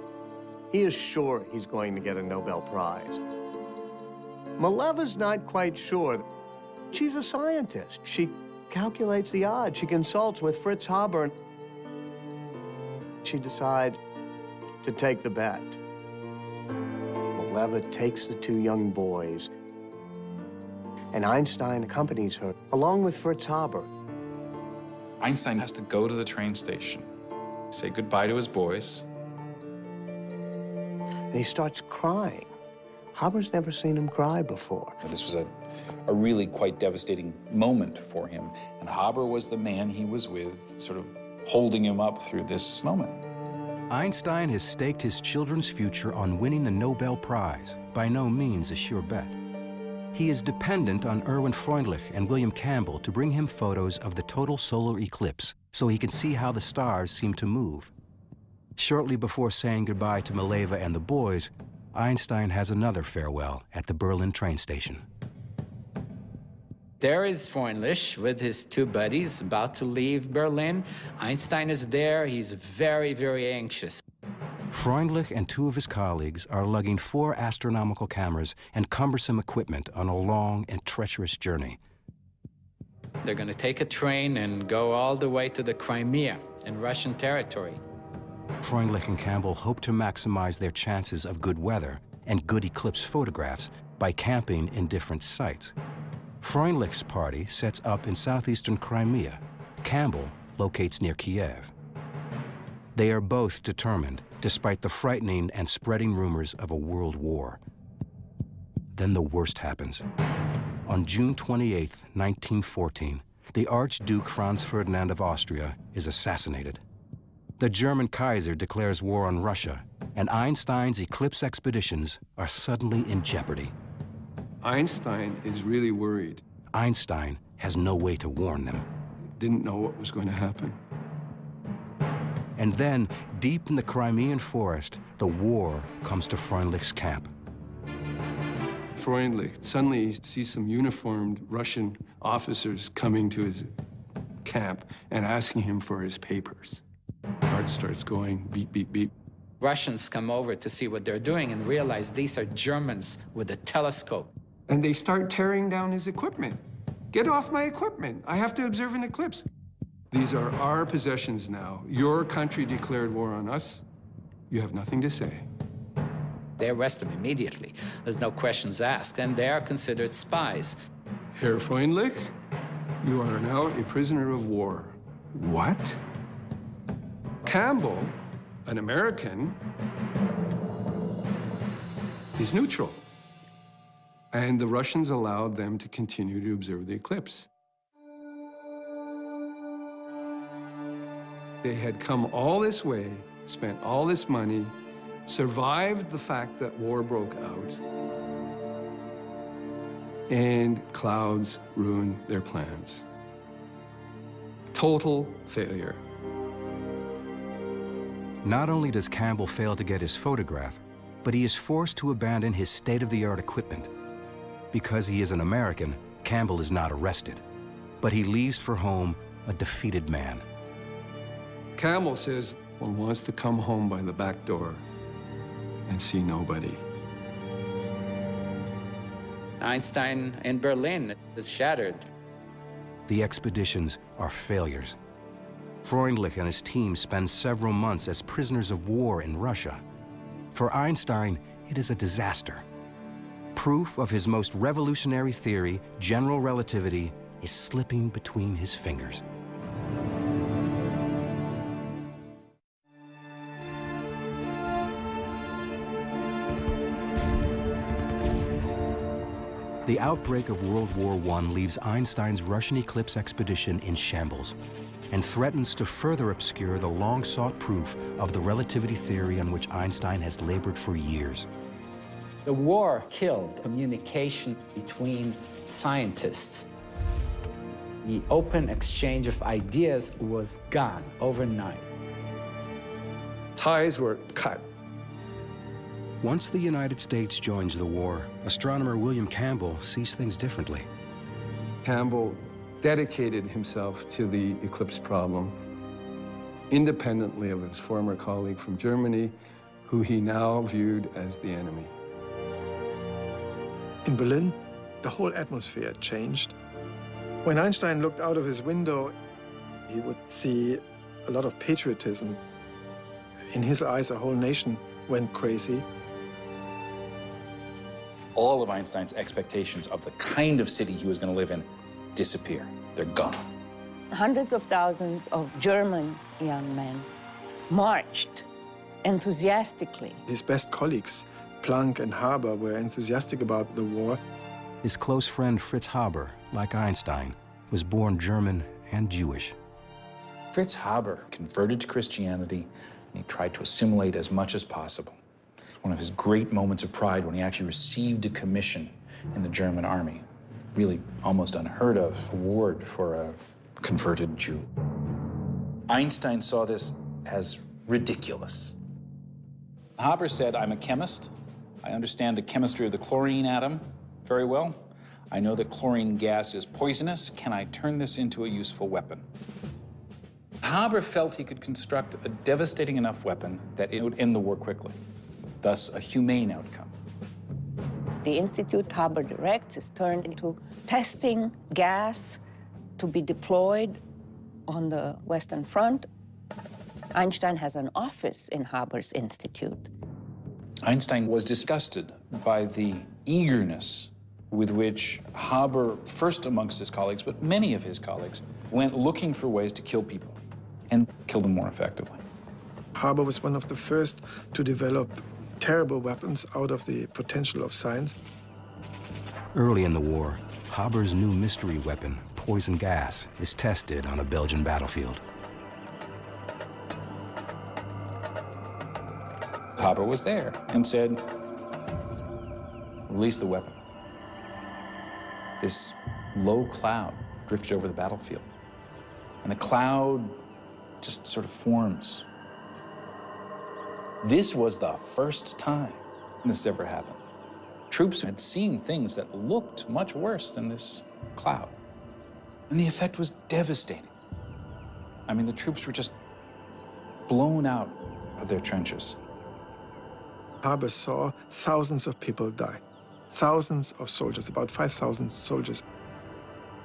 Speaker 3: He is sure he's going to get a Nobel Prize. Mileva's not quite sure. She's a scientist. She calculates the odds. She consults with Fritz Haber. She decides to take the bet. Mileva takes the two young boys, and Einstein accompanies her, along with Fritz Haber.
Speaker 8: Einstein has to go to the train station, say goodbye to his boys.
Speaker 3: And he starts crying. Haber's never seen him cry before.
Speaker 8: This was a really quite devastating moment for him, and Haber was the man he was with, sort of holding him up through this moment.
Speaker 4: Einstein has staked his children's future on winning the Nobel Prize, by no means a sure bet. He is dependent on Erwin Freundlich and William Campbell to bring him photos of the total solar eclipse so he can see how the stars seem to move. Shortly before saying goodbye to Mileva and the boys, Einstein has another farewell at the Berlin train station.
Speaker 13: There is Freundlich with his two buddies about to leave Berlin. Einstein is there. He's very, very anxious.
Speaker 4: Freundlich and two of his colleagues are lugging 4 astronomical cameras and cumbersome equipment on a long and treacherous journey.
Speaker 13: They're going to take a train and go all the way to the Crimea in Russian territory.
Speaker 4: Freundlich and Campbell hope to maximize their chances of good weather and good eclipse photographs by camping in different sites. Freundlich's party sets up in southeastern Crimea. Campbell locates near Kiev. They are both determined, despite the frightening and spreading rumors of a world war. Then the worst happens. On June 28, 1914, the Archduke Franz Ferdinand of Austria is assassinated. The German Kaiser declares war on Russia, and Einstein's eclipse expeditions are suddenly in jeopardy.
Speaker 11: Einstein is really worried.
Speaker 4: Einstein has no way to warn them.
Speaker 11: Didn't know what was going to happen.
Speaker 4: And then, deep in the Crimean forest, the war comes to Freundlich's camp.
Speaker 11: Freundlich suddenly sees some uniformed Russian officers coming to his camp and asking him for his papers. Heart starts going beep, beep, beep.
Speaker 13: Russians come over to see what they're doing and realize these are Germans with a telescope.
Speaker 11: And they start tearing down his equipment. Get off my equipment. I have to observe an eclipse. These are our possessions now. Your country declared war on us. You have nothing to say.
Speaker 13: They arrest them immediately. There's no questions asked, and they are considered spies.
Speaker 11: Herr Freundlich, you are now a prisoner of war. What? Campbell, an American, is neutral. And the Russians allowed them to continue to observe the eclipse. They had come all this way, spent all this money, survived the fact that war broke out, and clouds ruined their plans. Total failure.
Speaker 4: Not only does Campbell fail to get his photograph, but he is forced to abandon his state-of-the-art equipment. Because he is an American, Campbell is not arrested, but he leaves for home a defeated man.
Speaker 11: Campbell says one wants to come home by the back door and see nobody.
Speaker 13: Einstein in Berlin is shattered.
Speaker 4: The expeditions are failures. Freundlich and his team spend several months as prisoners of war in Russia. For Einstein, it is a disaster. Proof of his most revolutionary theory, general relativity, is slipping between his fingers. The outbreak of World War I leaves Einstein's Russian eclipse expedition in shambles and threatens to further obscure the long-sought proof of the relativity theory on which Einstein has labored for years.
Speaker 13: The war killed communication between scientists. The open exchange of ideas was gone overnight.
Speaker 11: Ties were cut.
Speaker 4: Once the United States joins the war, astronomer William Campbell sees things differently.
Speaker 11: Campbell dedicated himself to the eclipse problem, independently of his former colleague from Germany, who he now viewed as the enemy.
Speaker 6: In Berlin, the whole atmosphere changed. When Einstein looked out of his window, he would see a lot of patriotism. In his eyes, a whole nation went crazy.
Speaker 8: All of Einstein's expectations of the kind of city he was going to live in disappear. They're gone.
Speaker 5: Hundreds of thousands of German young men marched enthusiastically.
Speaker 6: His best colleagues, Planck and Haber, were enthusiastic about the war.
Speaker 4: His close friend Fritz Haber, like Einstein, was born German and Jewish.
Speaker 8: Fritz Haber converted to Christianity, and he tried to assimilate as much as possible. One of his great moments of pride when he actually received a commission in the German army. Really almost unheard of award for a converted Jew. Einstein saw this as ridiculous. Haber said, I'm a chemist. I understand the chemistry of the chlorine atom very well. I know that chlorine gas is poisonous. Can I turn this into a useful weapon? Haber felt he could construct a devastating enough weapon that it would end the war quickly. Thus, a humane outcome.
Speaker 5: The institute Haber directs is turned into testing gas to be deployed on the Western Front. Einstein has an office in Haber's institute.
Speaker 8: Einstein was disgusted by the eagerness with which Haber, first amongst his colleagues, but many of his colleagues, went looking for ways to kill people and kill them more effectively.
Speaker 6: Haber was one of the first to develop terrible weapons out of the potential of science.
Speaker 4: Early in the war, Haber's new mystery weapon, poison gas, is tested on a Belgian battlefield.
Speaker 8: Haber was there and said, release the weapon. This low cloud drifted over the battlefield, and the cloud just sort of forms. This was the first time this ever happened. Troops had seen things that looked much worse than this cloud, and the effect was devastating. I mean, the troops were just blown out of their trenches.
Speaker 6: Haber saw thousands of people die. Thousands of soldiers, about 5,000 soldiers.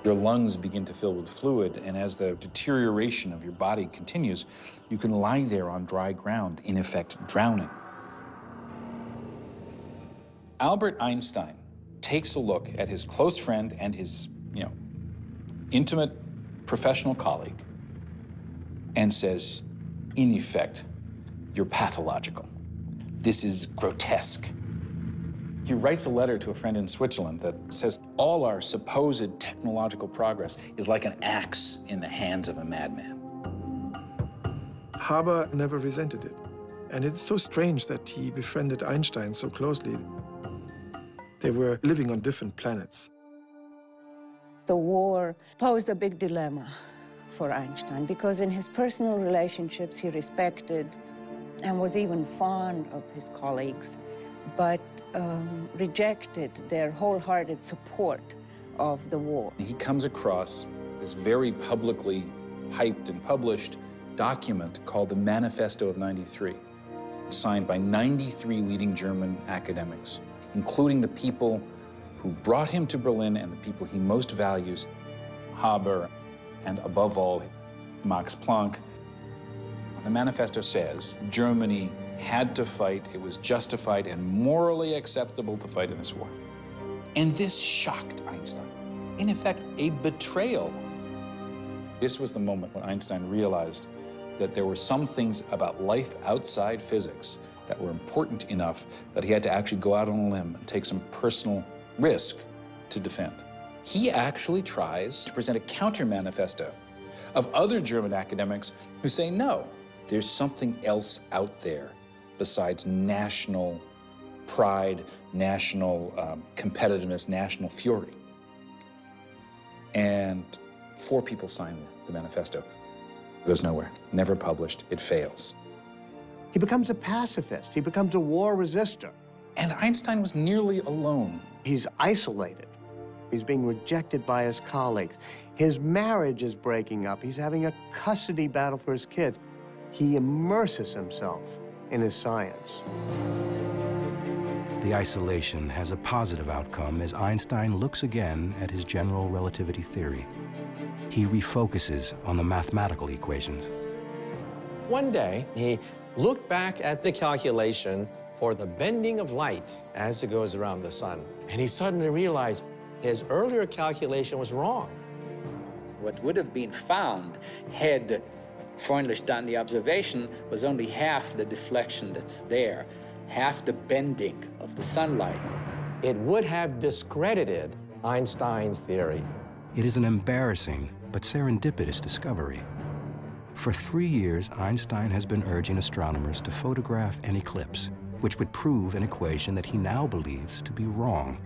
Speaker 8: Your lungs begin to fill with fluid, and as the deterioration of your body continues, you can lie there on dry ground, in effect, drowning. Albert Einstein takes a look at his close friend and his, intimate professional colleague and says, in effect, you're pathological. This is grotesque. He writes a letter to a friend in Switzerland that says, all our supposed technological progress is like an axe in the hands of a madman.
Speaker 6: Haber never resented it. And it's so strange that he befriended Einstein so closely. They were living on different planets.
Speaker 5: The war posed a big dilemma for Einstein because in his personal relationships he respected and was even fond of his colleagues, but rejected their wholehearted support of the war.
Speaker 8: He comes across this very publicly hyped and published document called the Manifesto of '93, signed by 93 leading German academics, including the people who brought him to Berlin and the people he most values, Haber, and above all, Max Planck. The manifesto says Germany had to fight, it was justified and morally acceptable to fight in this war. And this shocked Einstein. In effect, a betrayal. This was the moment when Einstein realized that there were some things about life outside physics that were important enough that he had to actually go out on a limb and take some personal risk to defend. He actually tries to present a counter-manifesto of other German academics who say, no, there's something else out there besides national pride, national competitiveness, national fury. And 4 people signed the manifesto. It goes nowhere, never published, it fails.
Speaker 3: He becomes a pacifist. He becomes a war resistor.
Speaker 8: And Einstein was nearly alone.
Speaker 3: He's isolated. He's being rejected by his colleagues. His marriage is breaking up. He's having a custody battle for his kids. He immerses himself in his science.
Speaker 4: The isolation has a positive outcome as Einstein looks again at his general relativity theory. He refocuses on the mathematical equations.
Speaker 1: One day, he looked back at the calculation for the bending of light as it goes around the sun, and he suddenly realized his earlier calculation was wrong.
Speaker 13: What would have been found had Freundlich done the observation was only half the deflection that's there, half the bending of the sunlight.
Speaker 1: It would have discredited Einstein's theory.
Speaker 4: It is an embarrassing but serendipitous discovery. For 3 years, Einstein has been urging astronomers to photograph an eclipse, which would prove an equation that he now believes to be wrong.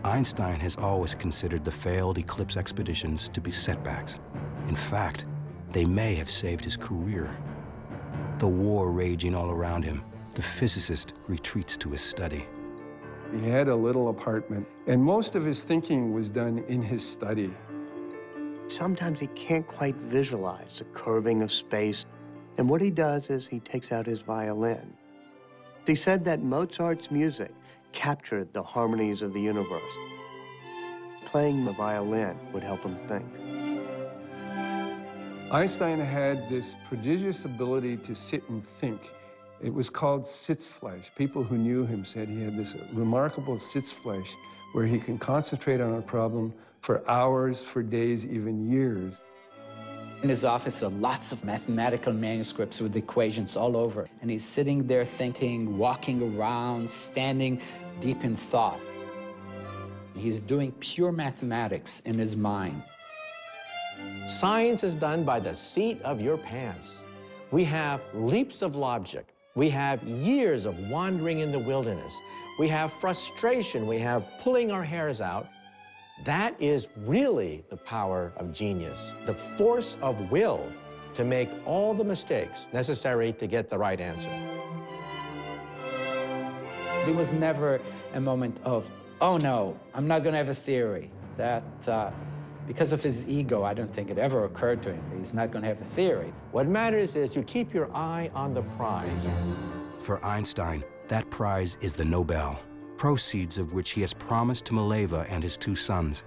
Speaker 4: Einstein has always considered the failed eclipse expeditions to be setbacks. In fact, they may have saved his career. The war raging all around him, the physicist retreats to his study.
Speaker 11: He had a little apartment, and most of his thinking was done in his study.
Speaker 3: Sometimes he can't quite visualize the curving of space. And what he does is he takes out his violin. He said that Mozart's music captured the harmonies of the universe. Playing the violin would help him think.
Speaker 11: Einstein had this prodigious ability to sit and think. It was called Sitzfleisch. People who knew him said he had this remarkable Sitzfleisch where he can concentrate on a problem for hours, for days, even years.
Speaker 13: In his office are lots of mathematical manuscripts with equations all over. And he's sitting there thinking, walking around, standing deep in thought. He's doing pure mathematics in his mind.
Speaker 1: Science is done by the seat of your pants. We have leaps of logic. We have years of wandering in the wilderness. We have frustration. We have pulling our hairs out. That is really the power of genius, the force of will to make all the mistakes necessary to get the right answer.
Speaker 13: There was never a moment of, oh no, I'm not going to have a theory. That, because of his ego, I don't think it ever occurred to him that he's not going to have a theory.
Speaker 1: What matters is you keep your eye on the prize.
Speaker 4: For Einstein, that prize is the Nobel, proceeds of which he has promised to Mileva and his 2 sons.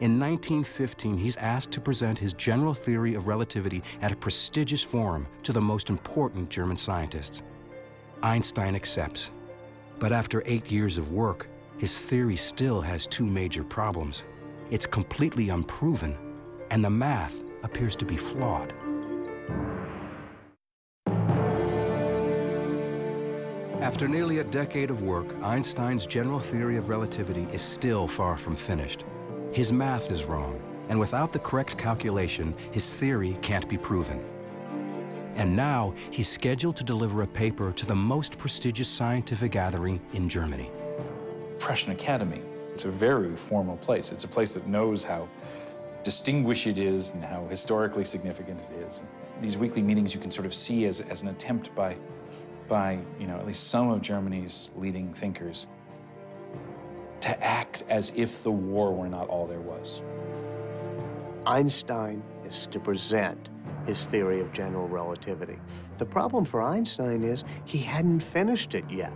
Speaker 4: In 1915, he's asked to present his general theory of relativity at a prestigious forum to the most important German scientists. Einstein accepts. But after 8 years of work, his theory still has 2 major problems. It's completely unproven, and the math appears to be flawed. After nearly a decade of work, Einstein's general theory of relativity is still far from finished. His math is wrong, and without the correct calculation, his theory can't be proven. And now he's scheduled to deliver a paper to the most prestigious scientific gathering in Germany.
Speaker 8: Prussian Academy. It's a very formal place. It's a place that knows how distinguished it is and how historically significant it is. These weekly meetings you can sort of see as an attempt by at least some of Germany's leading thinkers to act as if the war were not all there was.
Speaker 3: Einstein is to present his theory of general relativity. The problem for Einstein is he hadn't finished it yet.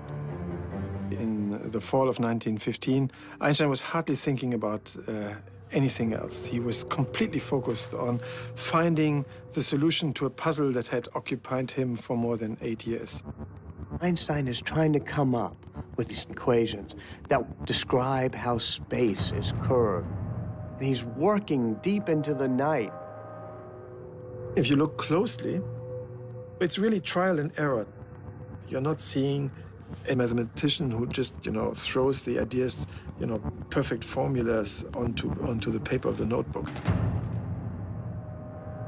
Speaker 6: In the fall of 1915, Einstein was hardly thinking about anything else. He was completely focused on finding the solution to a puzzle that had occupied him for more than 8 years.
Speaker 3: Einstein is trying to come up with these equations that describe how space is curved. And he's working deep into the night.
Speaker 6: If you look closely, it's really trial and error. You're not seeing a mathematician who just, throws the ideas, perfect formulas onto the paper of the notebook.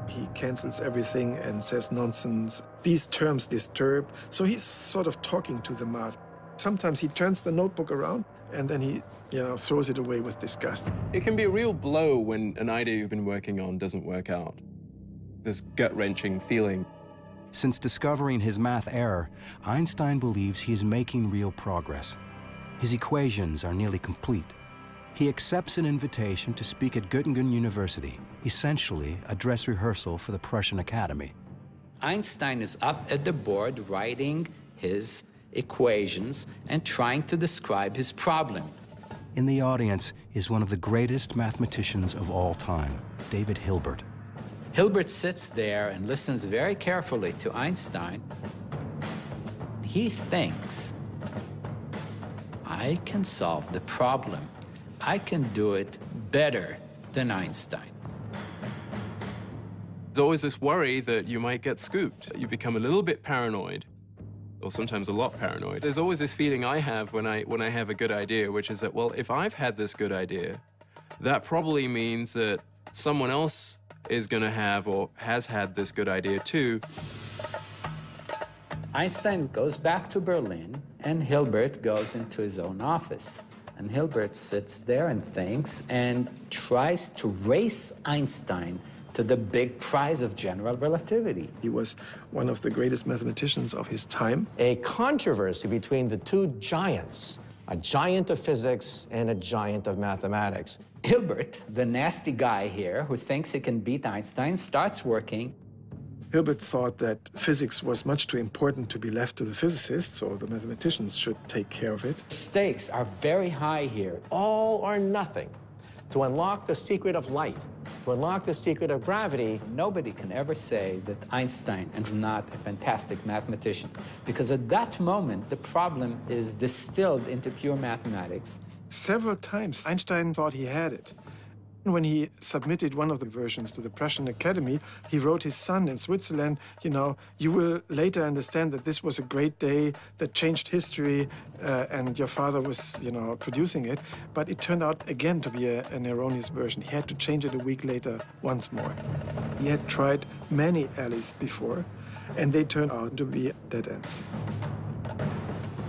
Speaker 6: He cancels everything and says nonsense. These terms disturb. So he's sort of talking to the math. Sometimes he turns the notebook around and then he, throws it away with disgust.
Speaker 2: It can be a real blow when an idea you've been working on doesn't work out. This gut-wrenching feeling.
Speaker 4: Since discovering his math error, Einstein believes he is making real progress. His equations are nearly complete. He accepts an invitation to speak at Göttingen University, essentially a dress rehearsal for the Prussian Academy.
Speaker 13: Einstein is up at the board writing his equations and trying to describe his problem.
Speaker 4: In the audience is one of the greatest mathematicians of all time, David Hilbert.
Speaker 13: Hilbert sits there and listens very carefully to Einstein. He thinks, I can solve the problem. I can do it better than Einstein.
Speaker 2: There's always this worry that you might get scooped. You become a little bit paranoid, or sometimes a lot paranoid. There's always this feeling I have when I have a good idea, which is that, well, if I've had this good idea, that probably means that someone else is going to have or has had this good idea too.
Speaker 13: Einstein goes back to Berlin, and Hilbert goes into his own office. And Hilbert sits there and thinks and tries to race Einstein to the big prize of general relativity.
Speaker 6: He was one of the greatest mathematicians of his time.
Speaker 1: A controversy between the two giants, a giant of physics and a giant of mathematics.
Speaker 13: Hilbert, the nasty guy here who thinks he can beat Einstein, starts working.
Speaker 6: Hilbert thought that physics was much too important to be left to the physicists, or the mathematicians should take care of it.
Speaker 13: Stakes are very high here.
Speaker 1: All or nothing. To unlock the secret of light, to unlock the secret of gravity.
Speaker 13: Nobody can ever say that Einstein is not a fantastic mathematician, because at that moment, the problem is distilled into pure mathematics.
Speaker 6: Several times, Einstein thought he had it. When he submitted one of the versions to the Prussian Academy, he wrote his son in Switzerland, you will later understand that this was a great day that changed history, and your father was, producing it. But it turned out again to be an erroneous version. He had to change it a week later once more. He had tried many alleys before, and they turned out to be dead ends.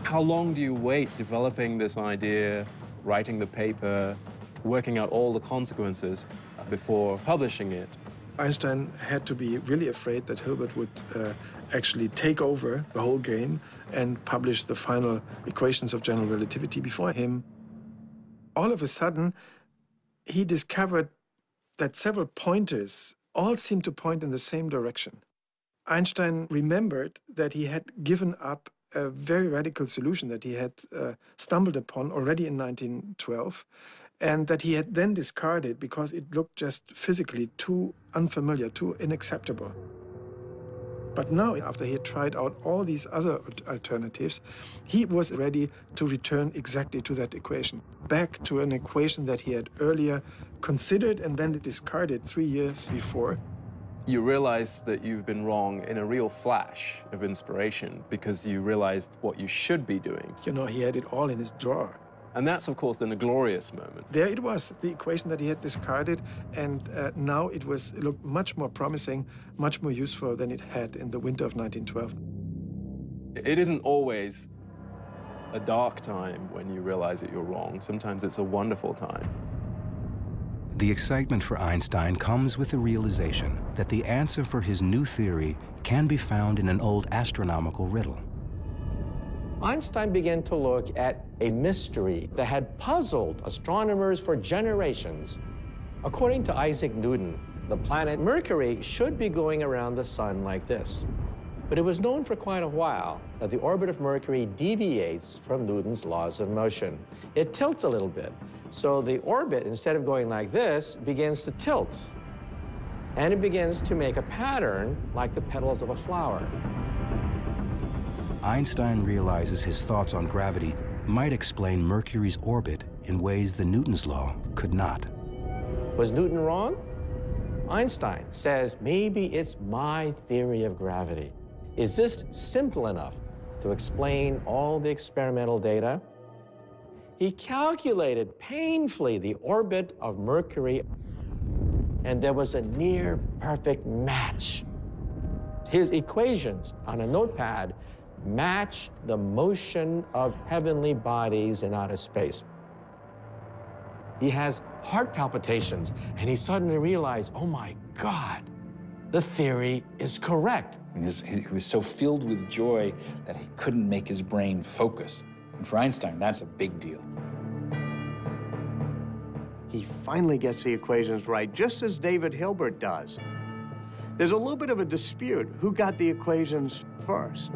Speaker 2: How long do you wait developing this idea, writing the paper, working out all the consequences before publishing it?
Speaker 6: Einstein had to be really afraid that Hilbert would actually take over the whole game and publish the final equations of general relativity before him. All of a sudden, he discovered that several pointers all seemed to point in the same direction. Einstein remembered that he had given up a very radical solution that he had stumbled upon already in 1912, and that he had then discarded because it looked just physically too unfamiliar, too unacceptable. But now, after he had tried out all these other alternatives, he was ready to return exactly to that equation, back to an equation that he had earlier considered and then discarded 3 years before.
Speaker 2: You realize that you've been wrong in a real flash of inspiration because you realized what you should be doing.
Speaker 6: He had it all in his drawer.
Speaker 2: And that's, of course, then a glorious moment.
Speaker 6: There it was, the equation that he had discarded, and now it looked much more promising, much more useful than it had in the winter of 1912.
Speaker 2: It isn't always a dark time when you realize that you're wrong. Sometimes it's a wonderful time.
Speaker 4: The excitement for Einstein comes with the realization that the answer for his new theory can be found in an old astronomical riddle.
Speaker 1: Einstein began to look at a mystery that had puzzled astronomers for generations. According to Isaac Newton, the planet Mercury should be going around the sun like this. But it was known for quite a while that the orbit of Mercury deviates from Newton's laws of motion. It tilts a little bit. So the orbit, instead of going like this, begins to tilt. And it begins to make a pattern like the petals of a flower.
Speaker 4: Einstein realizes his thoughts on gravity might explain Mercury's orbit in ways the Newton's law could not.
Speaker 1: Was Newton wrong? Einstein says, maybe it's my theory of gravity. Is this simple enough to explain all the experimental data? He calculated painfully the orbit of Mercury, and there was a near-perfect match. His equations on a notepad matched the motion of heavenly bodies in outer space. He has heart palpitations, and he suddenly realized, oh my God, the theory is correct.
Speaker 8: He was so filled with joy that he couldn't make his brain focus. And for Einstein, that's a big deal.
Speaker 3: He finally gets the equations right, just as David Hilbert does. There's a little bit of a dispute. Who got the equations first?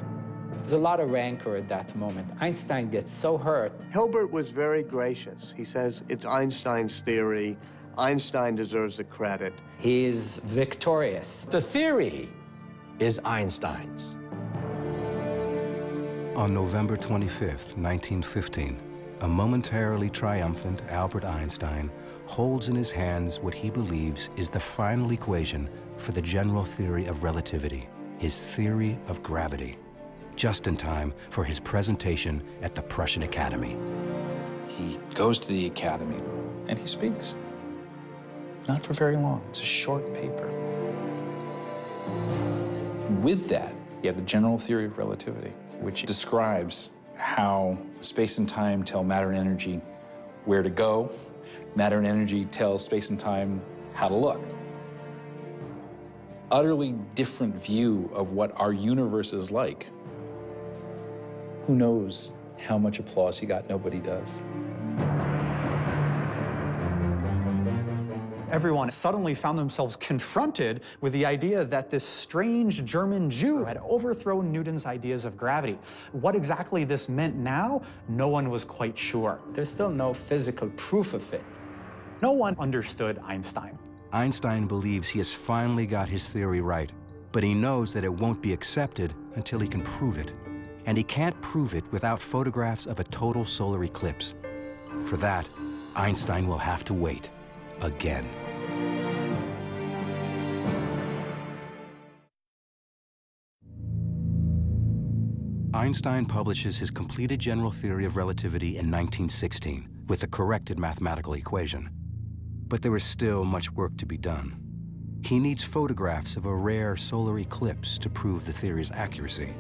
Speaker 13: There's a lot of rancor at that moment. Einstein gets so hurt.
Speaker 3: Hilbert was very gracious. He says it's Einstein's theory. Einstein deserves the credit.
Speaker 13: He is victorious.
Speaker 1: The theory is Einstein's.
Speaker 4: On November 25th, 1915, a momentarily triumphant Albert Einstein holds in his hands what he believes is the final equation for the general theory of relativity, his theory of gravity, just in time for his presentation at the Prussian Academy.
Speaker 8: He goes to the Academy and he speaks. Not for very long. It's a short paper. With that, you have the general theory of relativity, which describes how space and time tell matter and energy where to go. Matter and energy tell space and time how to look. Utterly different view of what our universe is like. Who knows how much applause he got? Nobody does.
Speaker 14: Everyone suddenly found themselves confronted with the idea that this strange German Jew had overthrown Newton's ideas of gravity. What exactly this meant now, no one was quite sure.
Speaker 13: There's still no physical proof of it.
Speaker 14: No one understood Einstein.
Speaker 4: Einstein believes he has finally got his theory right, but he knows that it won't be accepted until he can prove it. And he can't prove it without photographs of a total solar eclipse. For that, Einstein will have to wait again. Einstein publishes his completed general theory of relativity in 1916 with the corrected mathematical equation. But there is still much work to be done. He needs photographs of a rare solar eclipse to prove the theory's accuracy.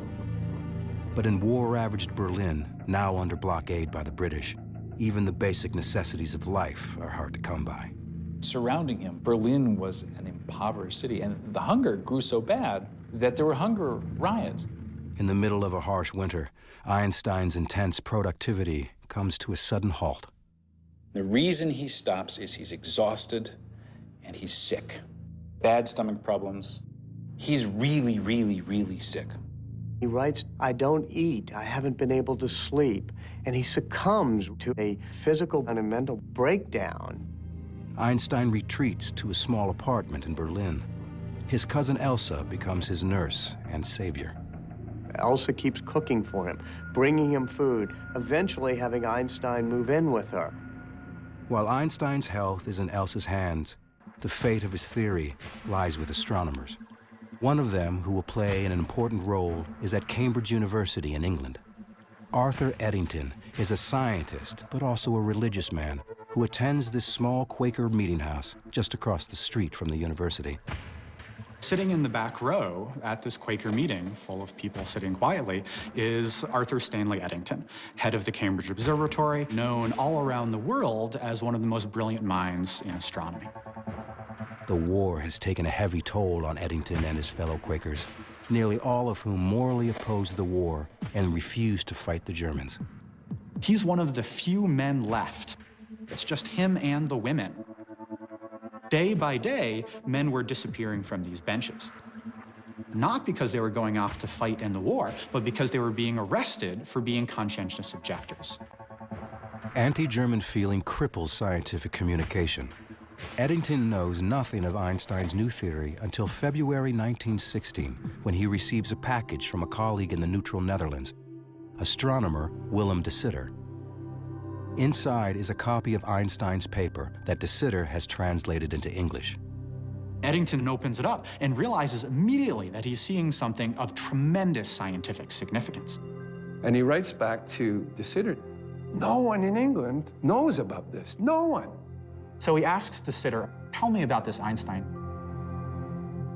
Speaker 4: But in war-ravaged Berlin, now under blockade by the British, even the basic necessities of life are hard to come by.
Speaker 8: Surrounding him, Berlin was an impoverished city, and the hunger grew so bad that there were hunger riots.
Speaker 4: In the middle of a harsh winter, Einstein's intense productivity comes to a sudden halt.
Speaker 8: The reason he stops is he's exhausted and he's sick. Bad stomach problems. He's really, really, really sick.
Speaker 3: He writes, I don't eat, I haven't been able to sleep, and he succumbs to a physical and a mental breakdown.
Speaker 4: Einstein retreats to a small apartment in Berlin. His cousin Elsa becomes his nurse and savior.
Speaker 3: Elsa keeps cooking for him, bringing him food, eventually having Einstein move in with her.
Speaker 4: While Einstein's health is in Elsa's hands, the fate of his theory lies with astronomers. One of them who will play an important role is at Cambridge University in England. Arthur Eddington is a scientist, but also a religious man who attends this small Quaker meeting house just across the street from the university.
Speaker 14: Sitting in the back row at this Quaker meeting, full of people sitting quietly, is Arthur Stanley Eddington, head of the Cambridge Observatory, known all around the world as one of the most brilliant minds in astronomy.
Speaker 4: The war has taken a heavy toll on Eddington and his fellow Quakers, nearly all of whom morally opposed the war and refused to fight the Germans.
Speaker 14: He's one of the few men left. It's just him and the women. Day by day, men were disappearing from these benches. Not because they were going off to fight in the war, but because they were being arrested for being conscientious objectors.
Speaker 4: Anti-German feeling cripples scientific communication. Eddington knows nothing of Einstein's new theory until February 1916, when he receives a package from a colleague in the neutral Netherlands, astronomer Willem de Sitter. Inside is a copy of Einstein's paper that de Sitter has translated into English.
Speaker 14: Eddington opens it up and realizes immediately that he's seeing something of tremendous scientific significance.
Speaker 11: And he writes back to de Sitter, no one in England knows about this, no one.
Speaker 14: So he asks de Sitter, tell me about this Einstein.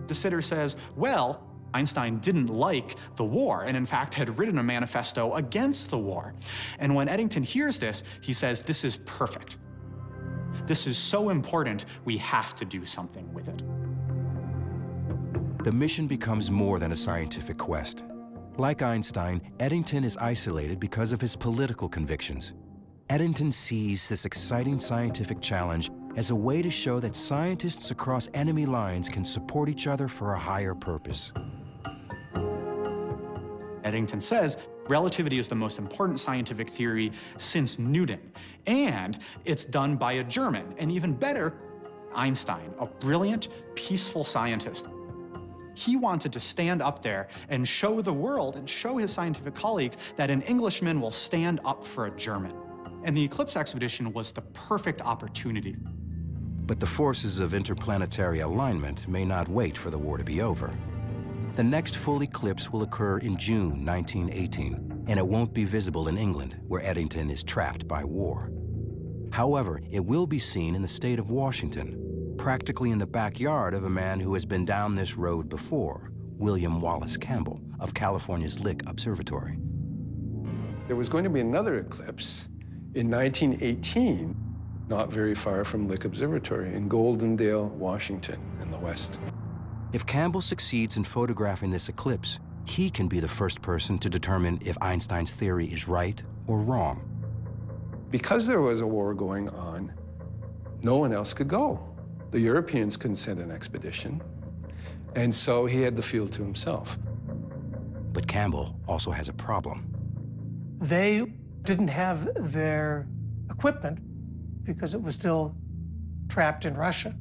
Speaker 14: De Sitter says, well, Einstein didn't like the war and in fact had written a manifesto against the war. And when Eddington hears this, he says, this is perfect. This is so important, we have to do something with it.
Speaker 4: The mission becomes more than a scientific quest. Like Einstein, Eddington is isolated because of his political convictions. Eddington sees this exciting scientific challenge as a way to show that scientists across enemy lines can support each other for a higher purpose.
Speaker 14: Eddington says, relativity is the most important scientific theory since Newton, and it's done by a German, and even better, Einstein, a brilliant, peaceful scientist. He wanted to stand up there and show the world and show his scientific colleagues that an Englishman will stand up for a German. And the Eclipse expedition was the perfect opportunity.
Speaker 4: But the forces of interplanetary alignment may not wait for the war to be over. The next full eclipse will occur in June 1918, and it won't be visible in England, where Eddington is trapped by war. However, it will be seen in the state of Washington, practically in the backyard of a man who has been down this road before, William Wallace Campbell of California's Lick Observatory.
Speaker 11: There was going to be another eclipse in 1918, not very far from Lick Observatory in Goldendale, Washington, in the west.
Speaker 4: If Campbell succeeds in photographing this eclipse, he can be the first person to determine if Einstein's theory is right or wrong.
Speaker 11: Because there was a war going on, no one else could go. The Europeans couldn't send an expedition, and so he had the field to himself.
Speaker 4: But Campbell also has a problem.
Speaker 15: They didn't have their equipment because it was still trapped in Russia.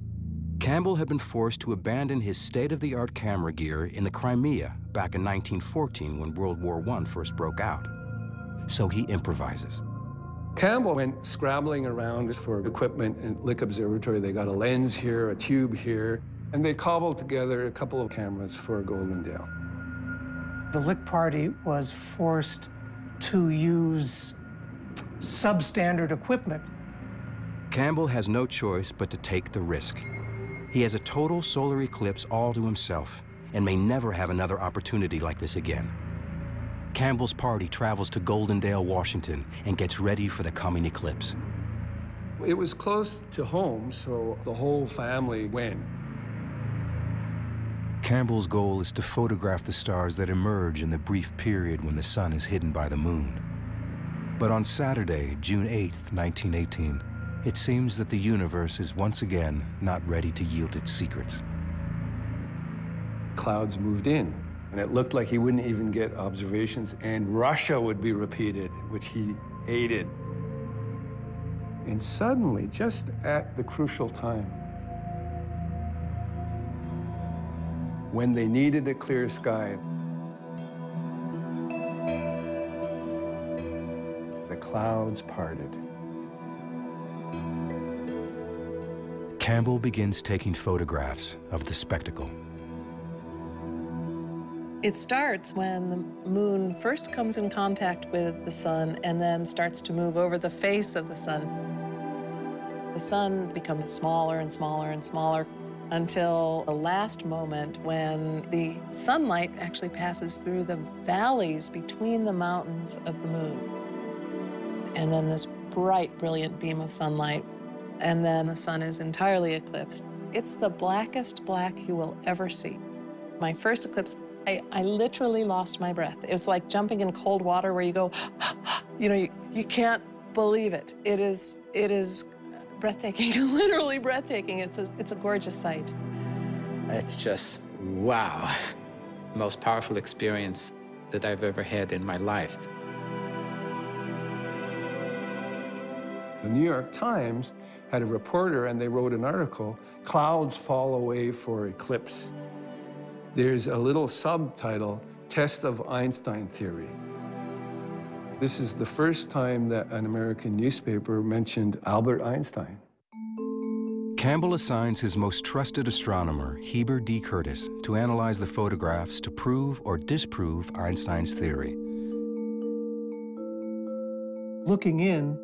Speaker 4: Campbell had been forced to abandon his state-of-the-art camera gear in the Crimea back in 1914 when World War I first broke out. So he improvises.
Speaker 11: Campbell went scrabbling around for equipment in Lick Observatory. They got a lens here, a tube here, and they cobbled together a couple of cameras for Goldendale.
Speaker 15: The Lick party was forced to use substandard equipment.
Speaker 4: Campbell has no choice but to take the risk. He has a total solar eclipse all to himself and may never have another opportunity like this again. Campbell's party travels to Goldendale, Washington, and gets ready for the coming eclipse.
Speaker 11: It was close to home, so the whole family went.
Speaker 4: Campbell's goal is to photograph the stars that emerge in the brief period when the sun is hidden by the moon. But on Saturday, June 8th, 1918, it seems that the universe is once again not ready to yield its secrets.
Speaker 11: Clouds moved in, and it looked like he wouldn't even get observations, and Russia would be repeated, which he hated. And suddenly, just at the crucial time, when they needed a clear sky, the clouds parted.
Speaker 4: Campbell begins taking photographs of the spectacle.
Speaker 10: It starts when the moon first comes in contact with the sun and then starts to move over the face of the sun. The sun becomes smaller and smaller and smaller until the last moment when the sunlight actually passes through the valleys between the mountains of the moon. And then this bright, brilliant beam of sunlight, and then the sun is entirely eclipsed. It's the blackest black you will ever see. My first eclipse, I literally lost my breath. It was like jumping in cold water where you go, you know, you can't believe it. It is breathtaking, literally breathtaking. It's a gorgeous sight.
Speaker 13: It's just, wow. Most powerful experience that I've ever had in my life.
Speaker 11: The New York Times had a reporter, and they wrote an article, "Clouds Fall Away for Eclipse." There's a little subtitle, "Test of Einstein Theory." This is the first time that an American newspaper mentioned Albert Einstein.
Speaker 4: Campbell assigns his most trusted astronomer, Heber D. Curtis, to analyze the photographs to prove or disprove Einstein's theory.
Speaker 15: Looking in,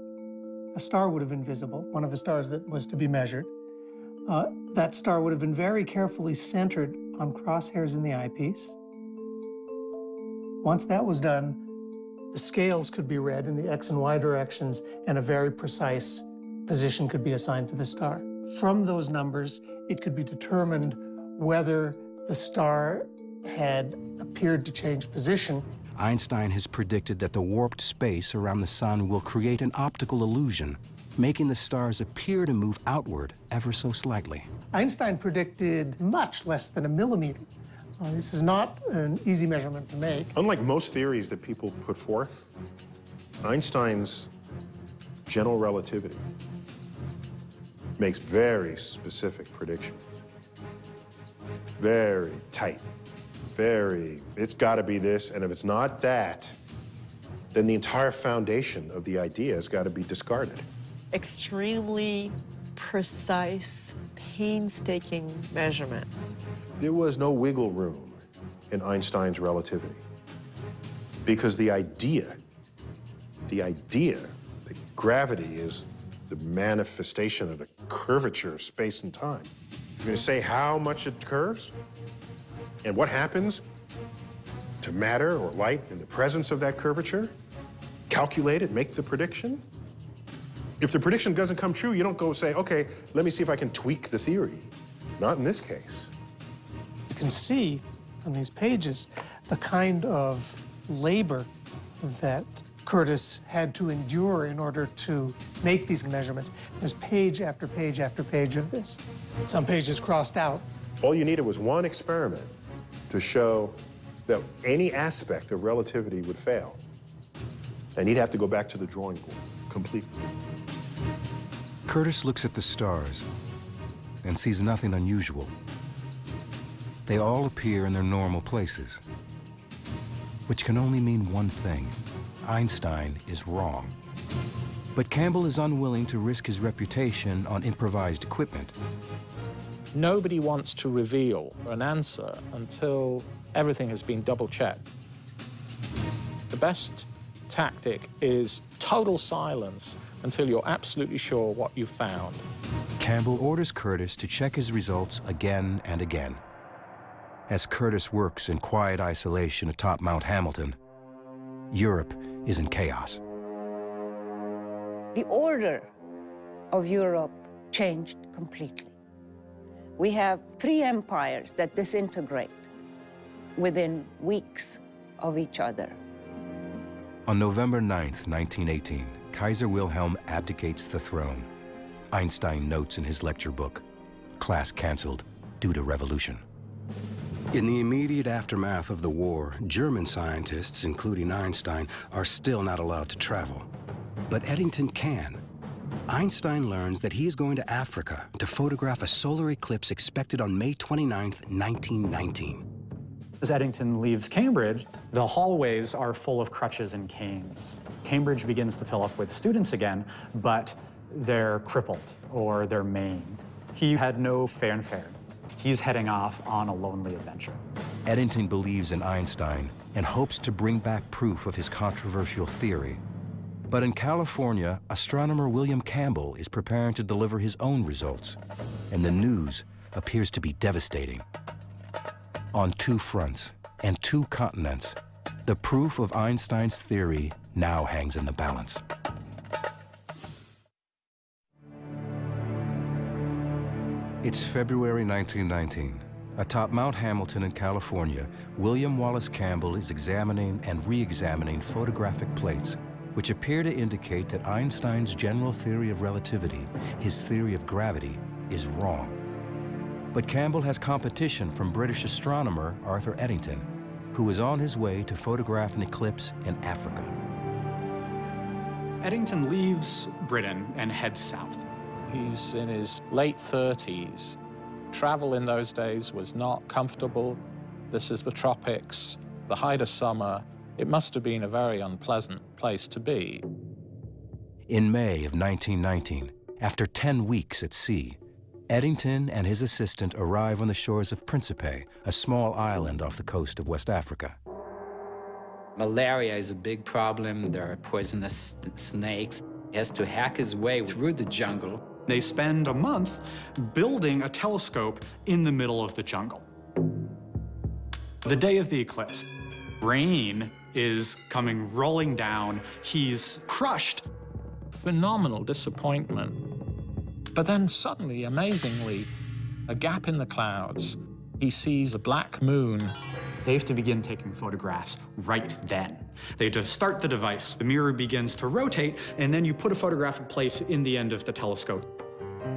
Speaker 15: a star would have been visible, one of the stars that was to be measured. That star would have been very carefully centered on crosshairs in the eyepiece. Once that was done, the scales could be read in the X and Y directions, and a very precise position could be assigned to the star. From those numbers, it could be determined whether the star had appeared to change position.
Speaker 4: Einstein has predicted that the warped space around the sun will create an optical illusion, making the stars appear to move outward ever so slightly.
Speaker 15: Einstein predicted much less than a millimeter. This is not an easy measurement to make.
Speaker 12: Unlike most theories that people put forth, Einstein's general relativity makes very specific prediction. Very tight. It's got to be this, and if it's not that, then the entire foundation of the idea has got to be discarded.
Speaker 10: Extremely precise, painstaking measurements.
Speaker 12: There was no wiggle room in Einstein's relativity because the idea that gravity is the manifestation of the curvature of space and time. You're going to say how much it curves and what happens to matter or light in the presence of that curvature? Calculate it, make the prediction? If the prediction doesn't come true, you don't go say, okay, let me see if I can tweak the theory. Not in this case.
Speaker 15: You can see on these pages the kind of labor that Curtis had to endure in order to make these measurements. There's page after page after page of this. Some pages crossed out.
Speaker 12: All you needed was one experiment to show that any aspect of relativity would fail. And he'd have to go back to the drawing board completely.
Speaker 4: Curtis looks at the stars and sees nothing unusual. They all appear in their normal places, which can only mean one thing. Einstein is wrong. But Campbell is unwilling to risk his reputation on improvised equipment.
Speaker 7: Nobody wants to reveal an answer until everything has been double-checked. The best tactic is total silence until you're absolutely sure what you found.
Speaker 4: Campbell orders Curtis to check his results again and again. As Curtis works in quiet isolation atop Mount Hamilton, Europe is in chaos.
Speaker 5: The order of Europe changed completely. We have 3 empires that disintegrate within weeks of each other.
Speaker 4: On November 9th, 1918, Kaiser Wilhelm abdicates the throne. Einstein notes in his lecture book, class canceled due to revolution. In the immediate aftermath of the war, German scientists, including Einstein, are still not allowed to travel. But Eddington can. Einstein learns that he is going to Africa to photograph a solar eclipse expected on May 29th, 1919.
Speaker 14: As Eddington leaves Cambridge, the hallways are full of crutches and canes. Cambridge begins to fill up with students again, but they're crippled or they're maimed. He had no fanfare. He's heading off on a lonely adventure.
Speaker 4: Eddington believes in Einstein and hopes to bring back proof of his controversial theory. But in California, astronomer William Campbell is preparing to deliver his own results, and the news appears to be devastating. On two fronts and two continents, the proof of Einstein's theory now hangs in the balance. It's February 1919. Atop Mount Hamilton in California, William Wallace Campbell is examining and re-examining photographic plates which appear to indicate that Einstein's general theory of relativity, his theory of gravity, is wrong. But Campbell has competition from British astronomer Arthur Eddington, who is on his way to photograph an eclipse in Africa.
Speaker 14: Eddington leaves Britain and heads south.
Speaker 7: He's in his late 30s. Travel in those days was not comfortable. This is the tropics, the height of summer. It must have been a very unpleasant place to be.
Speaker 4: In May of 1919, after 10 weeks at sea, Eddington and his assistant arrive on the shores of Principe, a small island off the coast of West Africa.
Speaker 13: Malaria is a big problem. There are poisonous snakes. He has to hack his way through the jungle.
Speaker 14: They spend a month building a telescope in the middle of the jungle. The day of the eclipse, rain is coming rolling down. He's crushed.
Speaker 7: Phenomenal disappointment. But then suddenly, amazingly, a gap in the clouds. He sees a black moon.
Speaker 14: They have to begin taking photographs right then. They just start the device. The mirror begins to rotate, and then you put a photographic plate in the end of the telescope.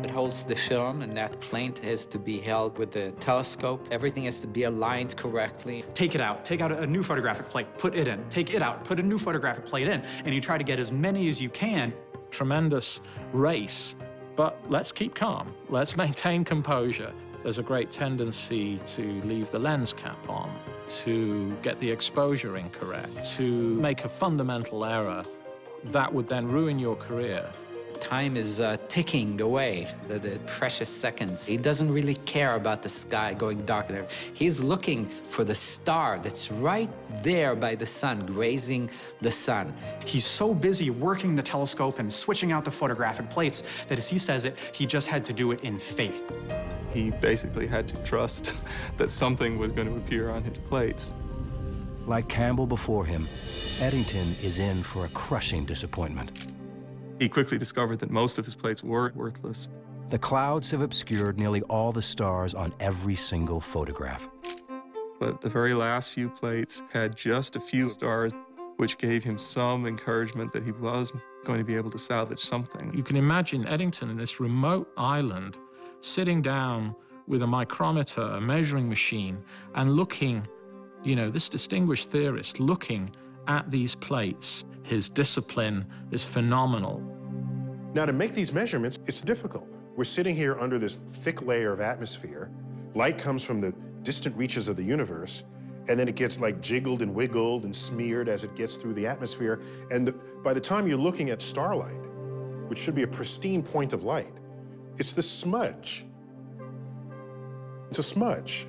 Speaker 13: It holds the film, and that plate has to be held with the telescope. Everything has to be aligned correctly.
Speaker 14: Take it out. Take out a new photographic plate. Put it in. Take it out. Put a new photographic plate in. And you try to get as many as you can.
Speaker 7: Tremendous race, but let's keep calm. Let's maintain composure. There's a great tendency to leave the lens cap on, to get the exposure incorrect, to make a fundamental error that would then ruin your career.
Speaker 13: Time is ticking away, the precious seconds. He doesn't really care about the sky going dark and everything. He's looking for the star that's right there by the sun, grazing the sun.
Speaker 14: He's so busy working the telescope and switching out the photographic plates that, as he says it, he just had to do it in faith.
Speaker 2: He basically had to trust that something was going to appear on his plates.
Speaker 4: Like Campbell before him, Eddington is in for a crushing disappointment.
Speaker 2: He quickly discovered that most of his plates were worthless.
Speaker 4: The clouds have obscured nearly all the stars on every single photograph.
Speaker 2: But the very last few plates had just a few stars, which gave him some encouragement that he was going to be able to salvage something.
Speaker 7: You can imagine Eddington in this remote island, sitting down with a micrometer, a measuring machine, and looking, this distinguished theorist looking at these plates. His discipline is phenomenal.
Speaker 12: Now, to make these measurements, it's difficult. We're sitting here under this thick layer of atmosphere. Light comes from the distant reaches of the universe, and then it gets like jiggled and wiggled and smeared as it gets through the atmosphere. And by the time you're looking at starlight, which should be a pristine point of light, it's the smudge. It's a smudge.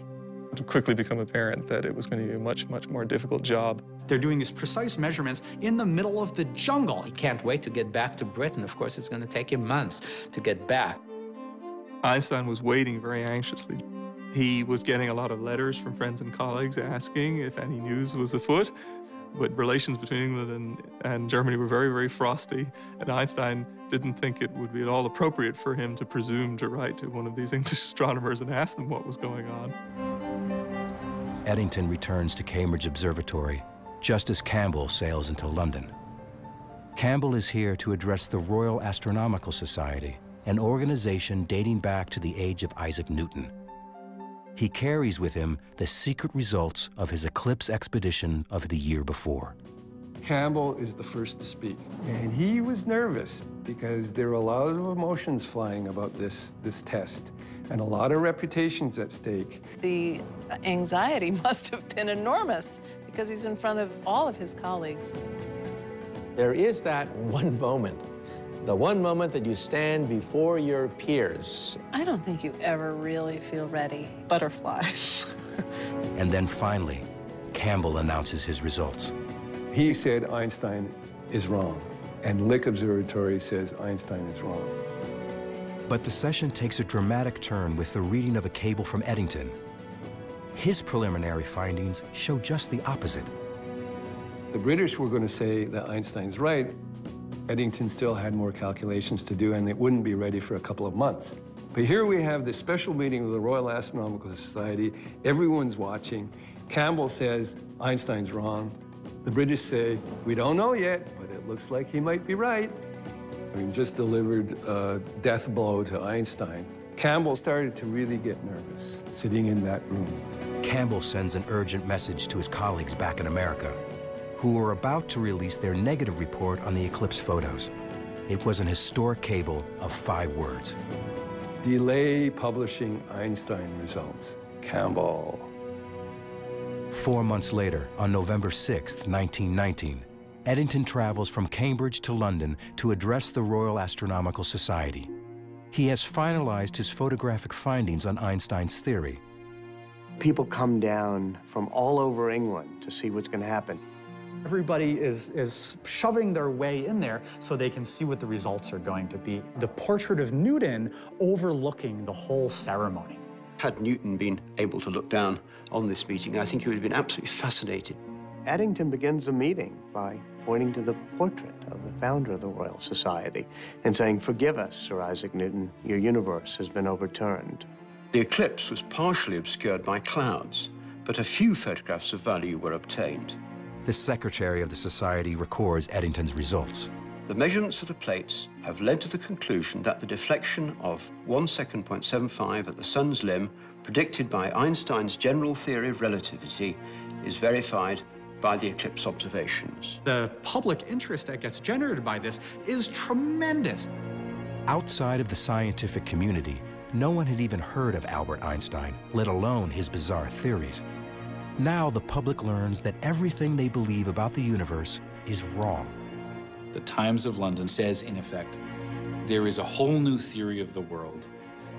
Speaker 2: It quickly became apparent that it was going to be a much, much more difficult job.
Speaker 14: They're doing these precise measurements in the middle of the jungle.
Speaker 13: He can't wait to get back to Britain. Of course, it's going to take him months to get back.
Speaker 2: Einstein was waiting very anxiously. He was getting a lot of letters from friends and colleagues asking if any news was afoot. But relations between England and Germany were very, very frosty, and Einstein didn't think it would be at all appropriate for him to presume to write to one of these English astronomers and ask them what was going on.
Speaker 4: Eddington returns to Cambridge Observatory just as Campbell sails into London. Campbell is here to address the Royal Astronomical Society, an organization dating back to the age of Isaac Newton. He carries with him the secret results of his eclipse expedition of the year before.
Speaker 11: Campbell is the first to speak, and he was nervous because there were a lot of emotions flying about this test and a lot of reputations at stake.
Speaker 10: The anxiety must have been enormous because he's in front of all of his colleagues.
Speaker 1: There is that one moment, the one moment that you stand before your peers.
Speaker 10: I don't think you ever really feel ready.
Speaker 16: Butterflies.
Speaker 4: And then finally, Campbell announces his results.
Speaker 11: He said Einstein is wrong, and Lick Observatory says Einstein is wrong.
Speaker 4: But the session takes a dramatic turn with the reading of a cable from Eddington. His preliminary findings show just the opposite.
Speaker 11: The British were going to say that Einstein's right. Eddington still had more calculations to do, and it wouldn't be ready for a couple of months. But here we have this special meeting of the Royal Astronomical Society. Everyone's watching. Campbell says Einstein's wrong. The British say, we don't know yet, but it looks like he might be right. I mean, just delivered a death blow to Einstein. Campbell started to really get nervous sitting in that room.
Speaker 4: Campbell sends an urgent message to his colleagues back in America, who were about to release their negative report on the eclipse photos. It was an historic cable of 5 words.
Speaker 11: Delay publishing Einstein results. Campbell.
Speaker 4: 4 months later, on November 6, 1919, Eddington travels from Cambridge to London to address the Royal Astronomical Society. He has finalized his photographic findings on Einstein's theory.
Speaker 3: People come down from all over England to see what's going to happen.
Speaker 14: Everybody is shoving their way in there so they can see what the results are going to be. The portrait of Newton overlooking the whole ceremony.
Speaker 9: Had Newton been able to look down on this meeting, I think he would have been absolutely fascinated.
Speaker 3: Eddington begins the meeting by pointing to the portrait of the founder of the Royal Society and saying, "Forgive us, Sir Isaac Newton, your universe has been overturned."
Speaker 9: The eclipse was partially obscured by clouds, but a few photographs of value were obtained.
Speaker 4: The secretary of the society records Eddington's results.
Speaker 9: The measurements of the plates have led to the conclusion that the deflection of 1 second .75 at the sun's limb, predicted by Einstein's general theory of relativity, is verified by the eclipse observations.
Speaker 14: The public interest that gets generated by this is tremendous.
Speaker 4: Outside of the scientific community, no one had even heard of Albert Einstein, let alone his bizarre theories. Now the public learns that everything they believe about the universe is wrong.
Speaker 8: The Times of London says, in effect, there is a whole new theory of the world.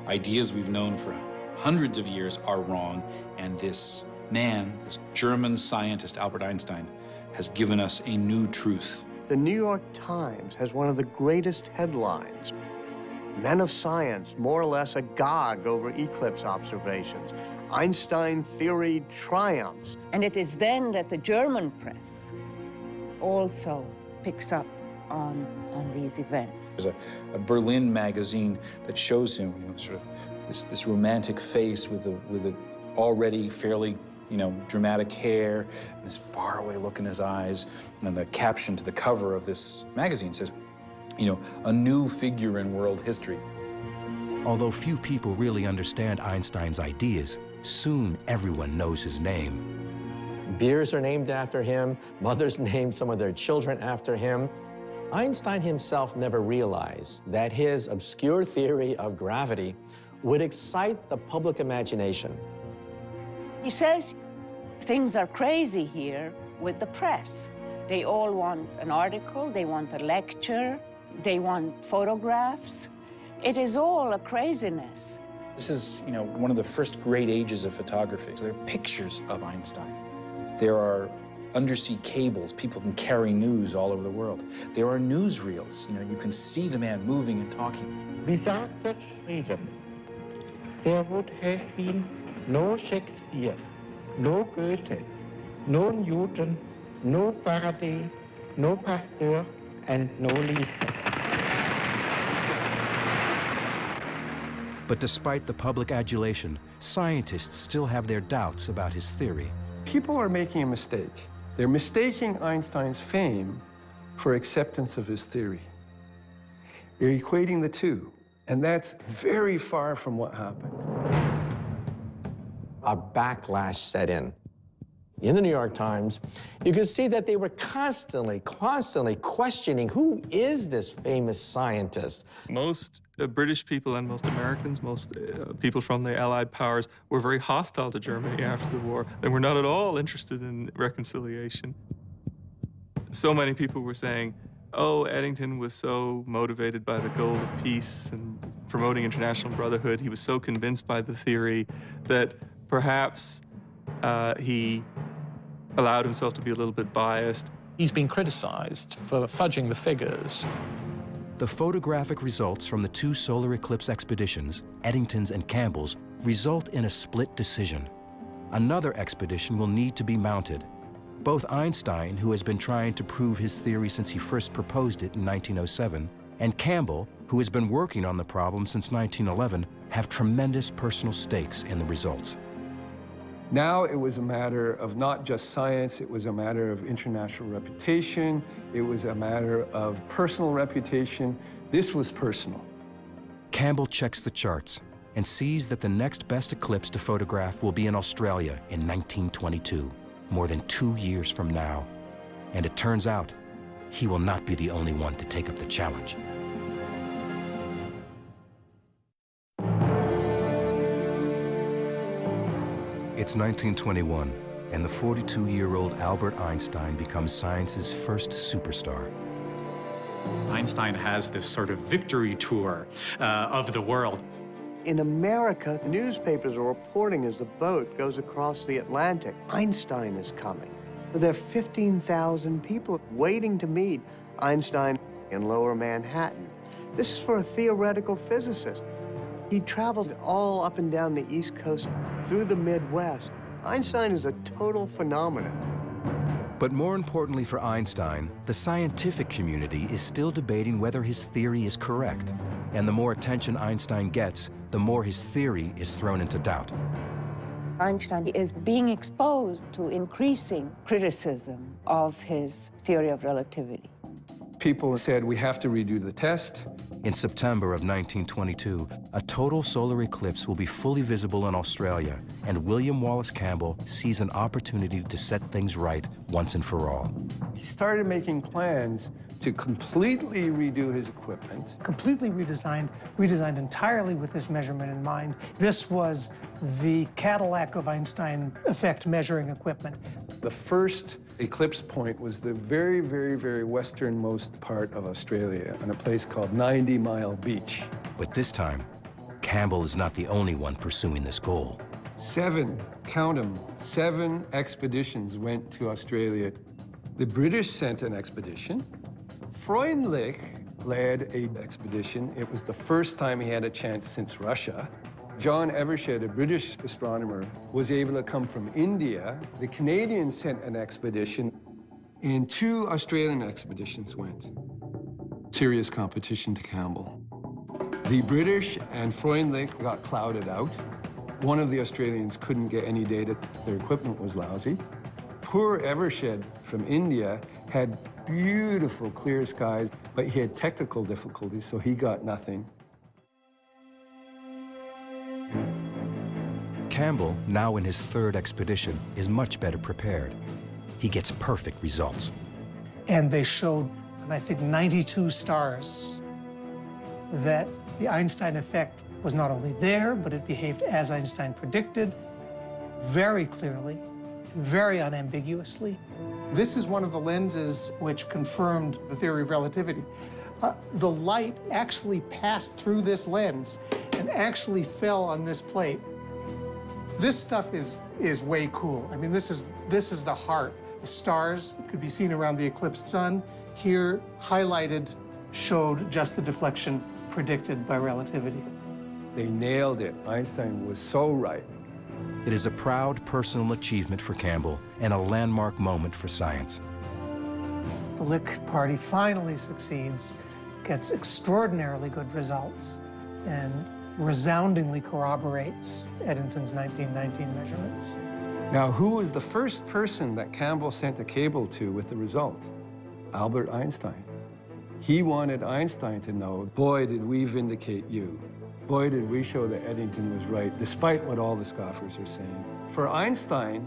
Speaker 8: Ideas we've known for hundreds of years are wrong, and this man, this German scientist, Albert Einstein, has given us a new truth.
Speaker 3: The New York Times has one of the greatest headlines. Men of science more or less agog over eclipse observations. Einstein theory triumphs.
Speaker 5: And it is then that the German press also picks up on these events.
Speaker 8: There's a Berlin magazine that shows him, sort of this romantic face with a already fairly, dramatic hair, and this faraway look in his eyes. And the caption to the cover of this magazine says, a new figure in world history.
Speaker 4: Although few people really understand Einstein's ideas, soon everyone knows his name.
Speaker 1: Beers are named after him. Mothers named some of their children after him. Einstein himself never realized that his obscure theory of gravity would excite the public imagination.
Speaker 5: He says things are crazy here with the press. They all want an article, they want a lecture, they want photographs. It is all a craziness.
Speaker 8: This is, one of the first great ages of photography. So there are pictures of Einstein. There are undersea cables. People can carry news all over the world. There are newsreels. You can see the man moving and talking.
Speaker 16: Without such freedom, there would have been no Shakespeare, no Goethe, no Newton, no Faraday, no Pasteur, and no Lister.
Speaker 4: But despite the public adulation, scientists still have their doubts about his theory.
Speaker 11: People are making a mistake. They're mistaking Einstein's fame for acceptance of his theory. They're equating the two, and that's very far from what happened.
Speaker 1: A backlash set in. In the New York Times, you could see that they were constantly questioning, who is this famous scientist?
Speaker 17: Most British people and most Americans, most people from the Allied powers were very hostile to Germany after the war. They were not at all interested in reconciliation. So many people were saying, oh, Eddington was so motivated by the goal of peace and promoting international brotherhood. He was so convinced by the theory that perhaps He allowed himself to be a little bit biased.
Speaker 7: He's been criticized for fudging the figures.
Speaker 4: The photographic results from the two solar eclipse expeditions, Eddington's and Campbell's, result in a split decision. Another expedition will need to be mounted. Both Einstein, who has been trying to prove his theory since he first proposed it in 1907, and Campbell, who has been working on the problem since 1911, have tremendous personal stakes in the results.
Speaker 11: Now it was a matter of not just science, it was a matter of international reputation, it was a matter of personal reputation. This was personal.
Speaker 4: Campbell checks the charts and sees that the next best eclipse to photograph will be in Australia in 1922, more than 2 years from now. And it turns out, he will not be the only one to take up the challenge. It's 1921, and the 42-year-old Albert Einstein becomes science's first superstar.
Speaker 14: Einstein has this sort of victory tour of the world.
Speaker 3: In America, the newspapers are reporting as the boat goes across the Atlantic, Einstein is coming. But there are 15,000 people waiting to meet Einstein in Lower Manhattan. This is for a theoretical physicist. He traveled all up and down the East Coast through the Midwest. Einstein is a total phenomenon.
Speaker 4: But more importantly for Einstein, the scientific community is still debating whether his theory is correct. And the more attention Einstein gets, the more his theory is thrown into doubt.
Speaker 5: Einstein is being exposed to increasing criticism of his theory of relativity.
Speaker 11: People said, we have to redo the test.
Speaker 4: In September of 1922, a total solar eclipse will be fully visible in Australia, and William Wallace Campbell sees an opportunity to set things right once and for all.
Speaker 11: He started making plans to completely redo his equipment.
Speaker 15: Completely redesigned entirely with this measurement in mind. This was the Cadillac of Einstein effect measuring equipment.
Speaker 11: The first eclipse point was the very, very, very westernmost part of Australia, on a place called 90 Mile Beach.
Speaker 4: But this time, Campbell is not the only one pursuing this goal.
Speaker 11: 7, count them, 7 expeditions went to Australia. The British sent an expedition. Freundlich led an expedition. It was the first time he had a chance since Russia. John Evershed, a British astronomer, was able to come from India. The Canadians sent an expedition, and 2 Australian expeditions went. Serious competition to Campbell. The British and Freundlich got clouded out. One of the Australians couldn't get any data. Their equipment was lousy. Poor Evershed from India had beautiful clear skies, but he had technical difficulties, so he got nothing.
Speaker 4: Campbell, now in his 3rd expedition, is much better prepared. He gets perfect results.
Speaker 15: And they showed, I think, 92 stars that the Einstein effect was not only there, but it behaved as Einstein predicted, very clearly, very unambiguously. This is one of the lenses which confirmed the theory of relativity. The light actually passed through this lens and actually fell on this plate. This stuff is way cool. I mean, this is the heart. The stars that could be seen around the eclipsed sun, here highlighted, showed just the deflection predicted by relativity.
Speaker 11: They nailed it. Einstein was so right.
Speaker 4: It is a proud personal achievement for Campbell and a landmark moment for science.
Speaker 15: The Lick Party finally succeeds, gets extraordinarily good results, and resoundingly corroborates Eddington's 1919 measurements.
Speaker 11: Now, who was the first person that Campbell sent a cable to with the result? Albert Einstein. He wanted Einstein to know, boy, did we vindicate you. Boy, did we show that Eddington was right, despite what all the scoffers are saying. For Einstein,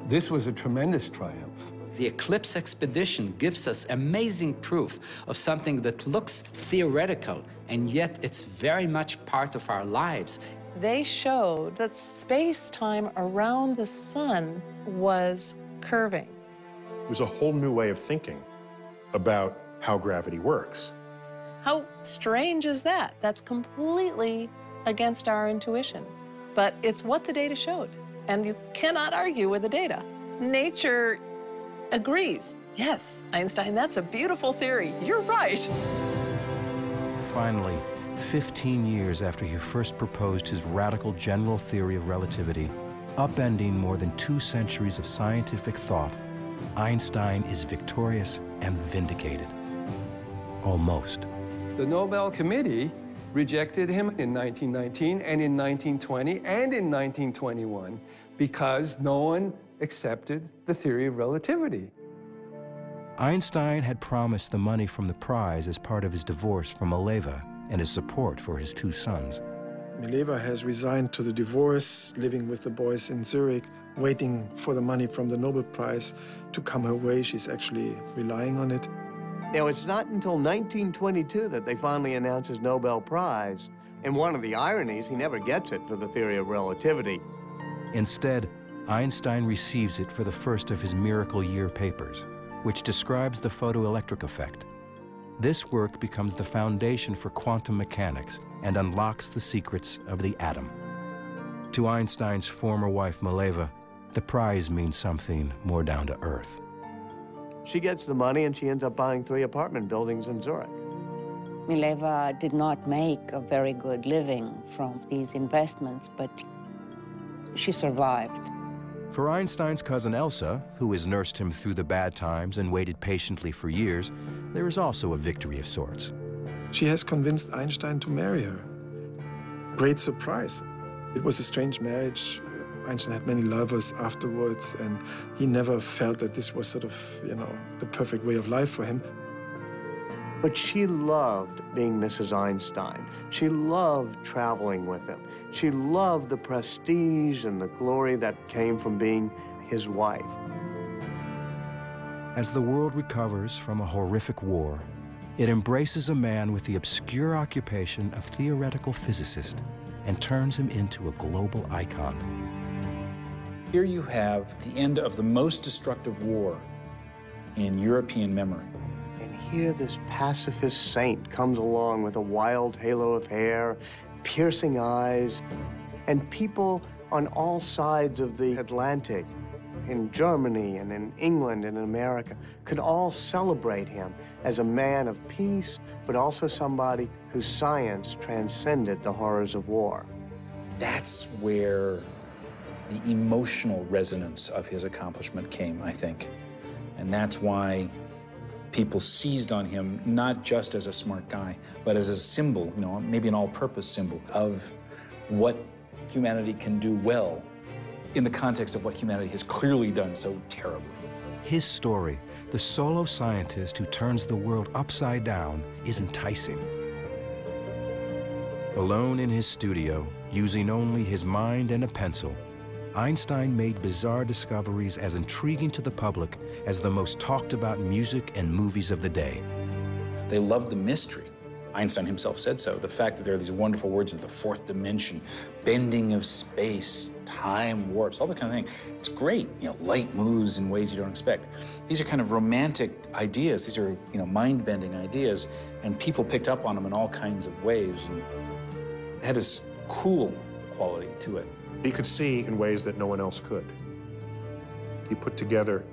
Speaker 11: this was a tremendous triumph.
Speaker 13: The eclipse expedition gives us amazing proof of something that looks theoretical, and yet it's very much part of our lives.
Speaker 10: They showed that space-time around the sun was curving.
Speaker 12: It was a whole new way of thinking about how gravity works.
Speaker 10: How strange is that? That's completely against our intuition. But it's what the data showed. And you cannot argue with the data. Nature agrees. Yes, Einstein, that's a beautiful theory. You're right.
Speaker 4: Finally, 15 years after he first proposed his radical general theory of relativity, upending more than 2 centuries of scientific thought, Einstein is victorious and vindicated. Almost.
Speaker 11: The Nobel Committee rejected him in 1919 and in 1920 and in 1921 because no one accepted the theory of relativity.
Speaker 4: Einstein had promised the money from the prize as part of his divorce from Mileva and his support for his 2 sons.
Speaker 6: Mileva has resigned to the divorce, living with the boys in Zurich, waiting for the money from the Nobel Prize to come her way. She's actually relying on it.
Speaker 3: Now, it's not until 1922 that they finally announce his Nobel Prize. And one of the ironies, he never gets it for the theory of relativity.
Speaker 4: Instead, Einstein receives it for the first of his Miracle Year papers, which describes the photoelectric effect. This work becomes the foundation for quantum mechanics and unlocks the secrets of the atom. To Einstein's former wife, Mileva, the prize means something more down to earth.
Speaker 3: She gets the money and she ends up buying 3 apartment buildings in Zurich.
Speaker 5: Mileva did not make a very good living from these investments, but she survived.
Speaker 4: For Einstein's cousin Elsa, who has nursed him through the bad times and waited patiently for years, there is also a victory of sorts.
Speaker 6: She has convinced Einstein to marry her. Great surprise. It was a strange marriage. Einstein had many lovers afterwards, and he never felt that this was sort of, the perfect way of life for him.
Speaker 3: But she loved being Mrs. Einstein. She loved traveling with him. She loved the prestige and the glory that came from being his wife.
Speaker 4: As the world recovers from a horrific war, it embraces a man with the obscure occupation of theoretical physicist and turns him into a global icon.
Speaker 8: Here you have the end of the most destructive war in European memory.
Speaker 3: And here this pacifist saint comes along with a wild halo of hair, piercing eyes, and people on all sides of the Atlantic, in Germany and in England and in America, could all celebrate him as a man of peace, but also somebody whose science transcended the horrors of war.
Speaker 8: That's where the emotional resonance of his accomplishment came, I think. And that's why people seized on him, not just as a smart guy, but as a symbol, maybe an all-purpose symbol of what humanity can do well in the context of what humanity has clearly done so terribly.
Speaker 4: His story, the solo scientist who turns the world upside down, is enticing. Alone in his studio, using only his mind and a pencil, Einstein made bizarre discoveries as intriguing to the public as the most talked about music and movies of the day.
Speaker 8: They loved the mystery. Einstein himself said so. The fact that there are these wonderful words of the 4th dimension, bending of space, time warps, all that kind of thing. It's great. Light moves in ways you don't expect. These are kind of romantic ideas. These are, mind-bending ideas, and people picked up on them in all kinds of ways. And it had this cool quality to it.
Speaker 12: He could see in ways that no one else could. He put together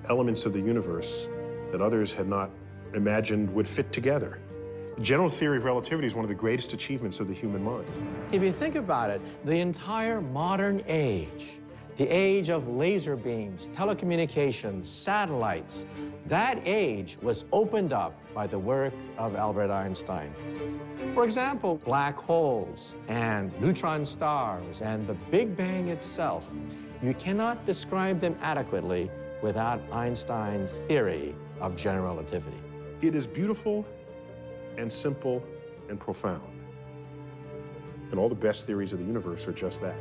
Speaker 12: elements of the universe that others had not imagined would fit together. The general theory of relativity is one of the greatest achievements of the human mind.
Speaker 1: If you think about it, the entire modern age, the age of laser beams, telecommunications, satellites, that age was opened up by the work of Albert Einstein. For example, black holes and neutron stars and the Big Bang itself. You cannot describe them adequately without Einstein's theory of general relativity.
Speaker 12: It is beautiful and simple and profound. And all the best theories of the universe are just that.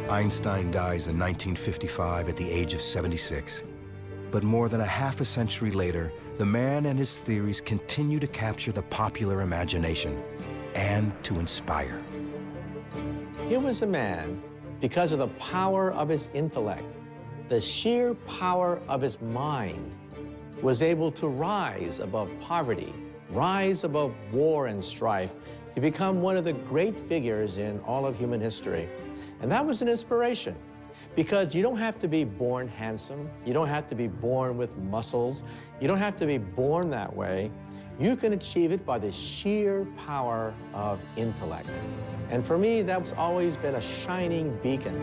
Speaker 4: Einstein dies in 1955 at the age of 76. But more than a half a century later, the man and his theories continue to capture the popular imagination and to inspire.
Speaker 1: He was a man, because of the power of his intellect, the sheer power of his mind, was able to rise above poverty, rise above war and strife, to become one of the great figures in all of human history. And that was an inspiration, because you don't have to be born handsome. You don't have to be born with muscles. You don't have to be born that way. You can achieve it by the sheer power of intellect. And for me, that's always been a shining beacon.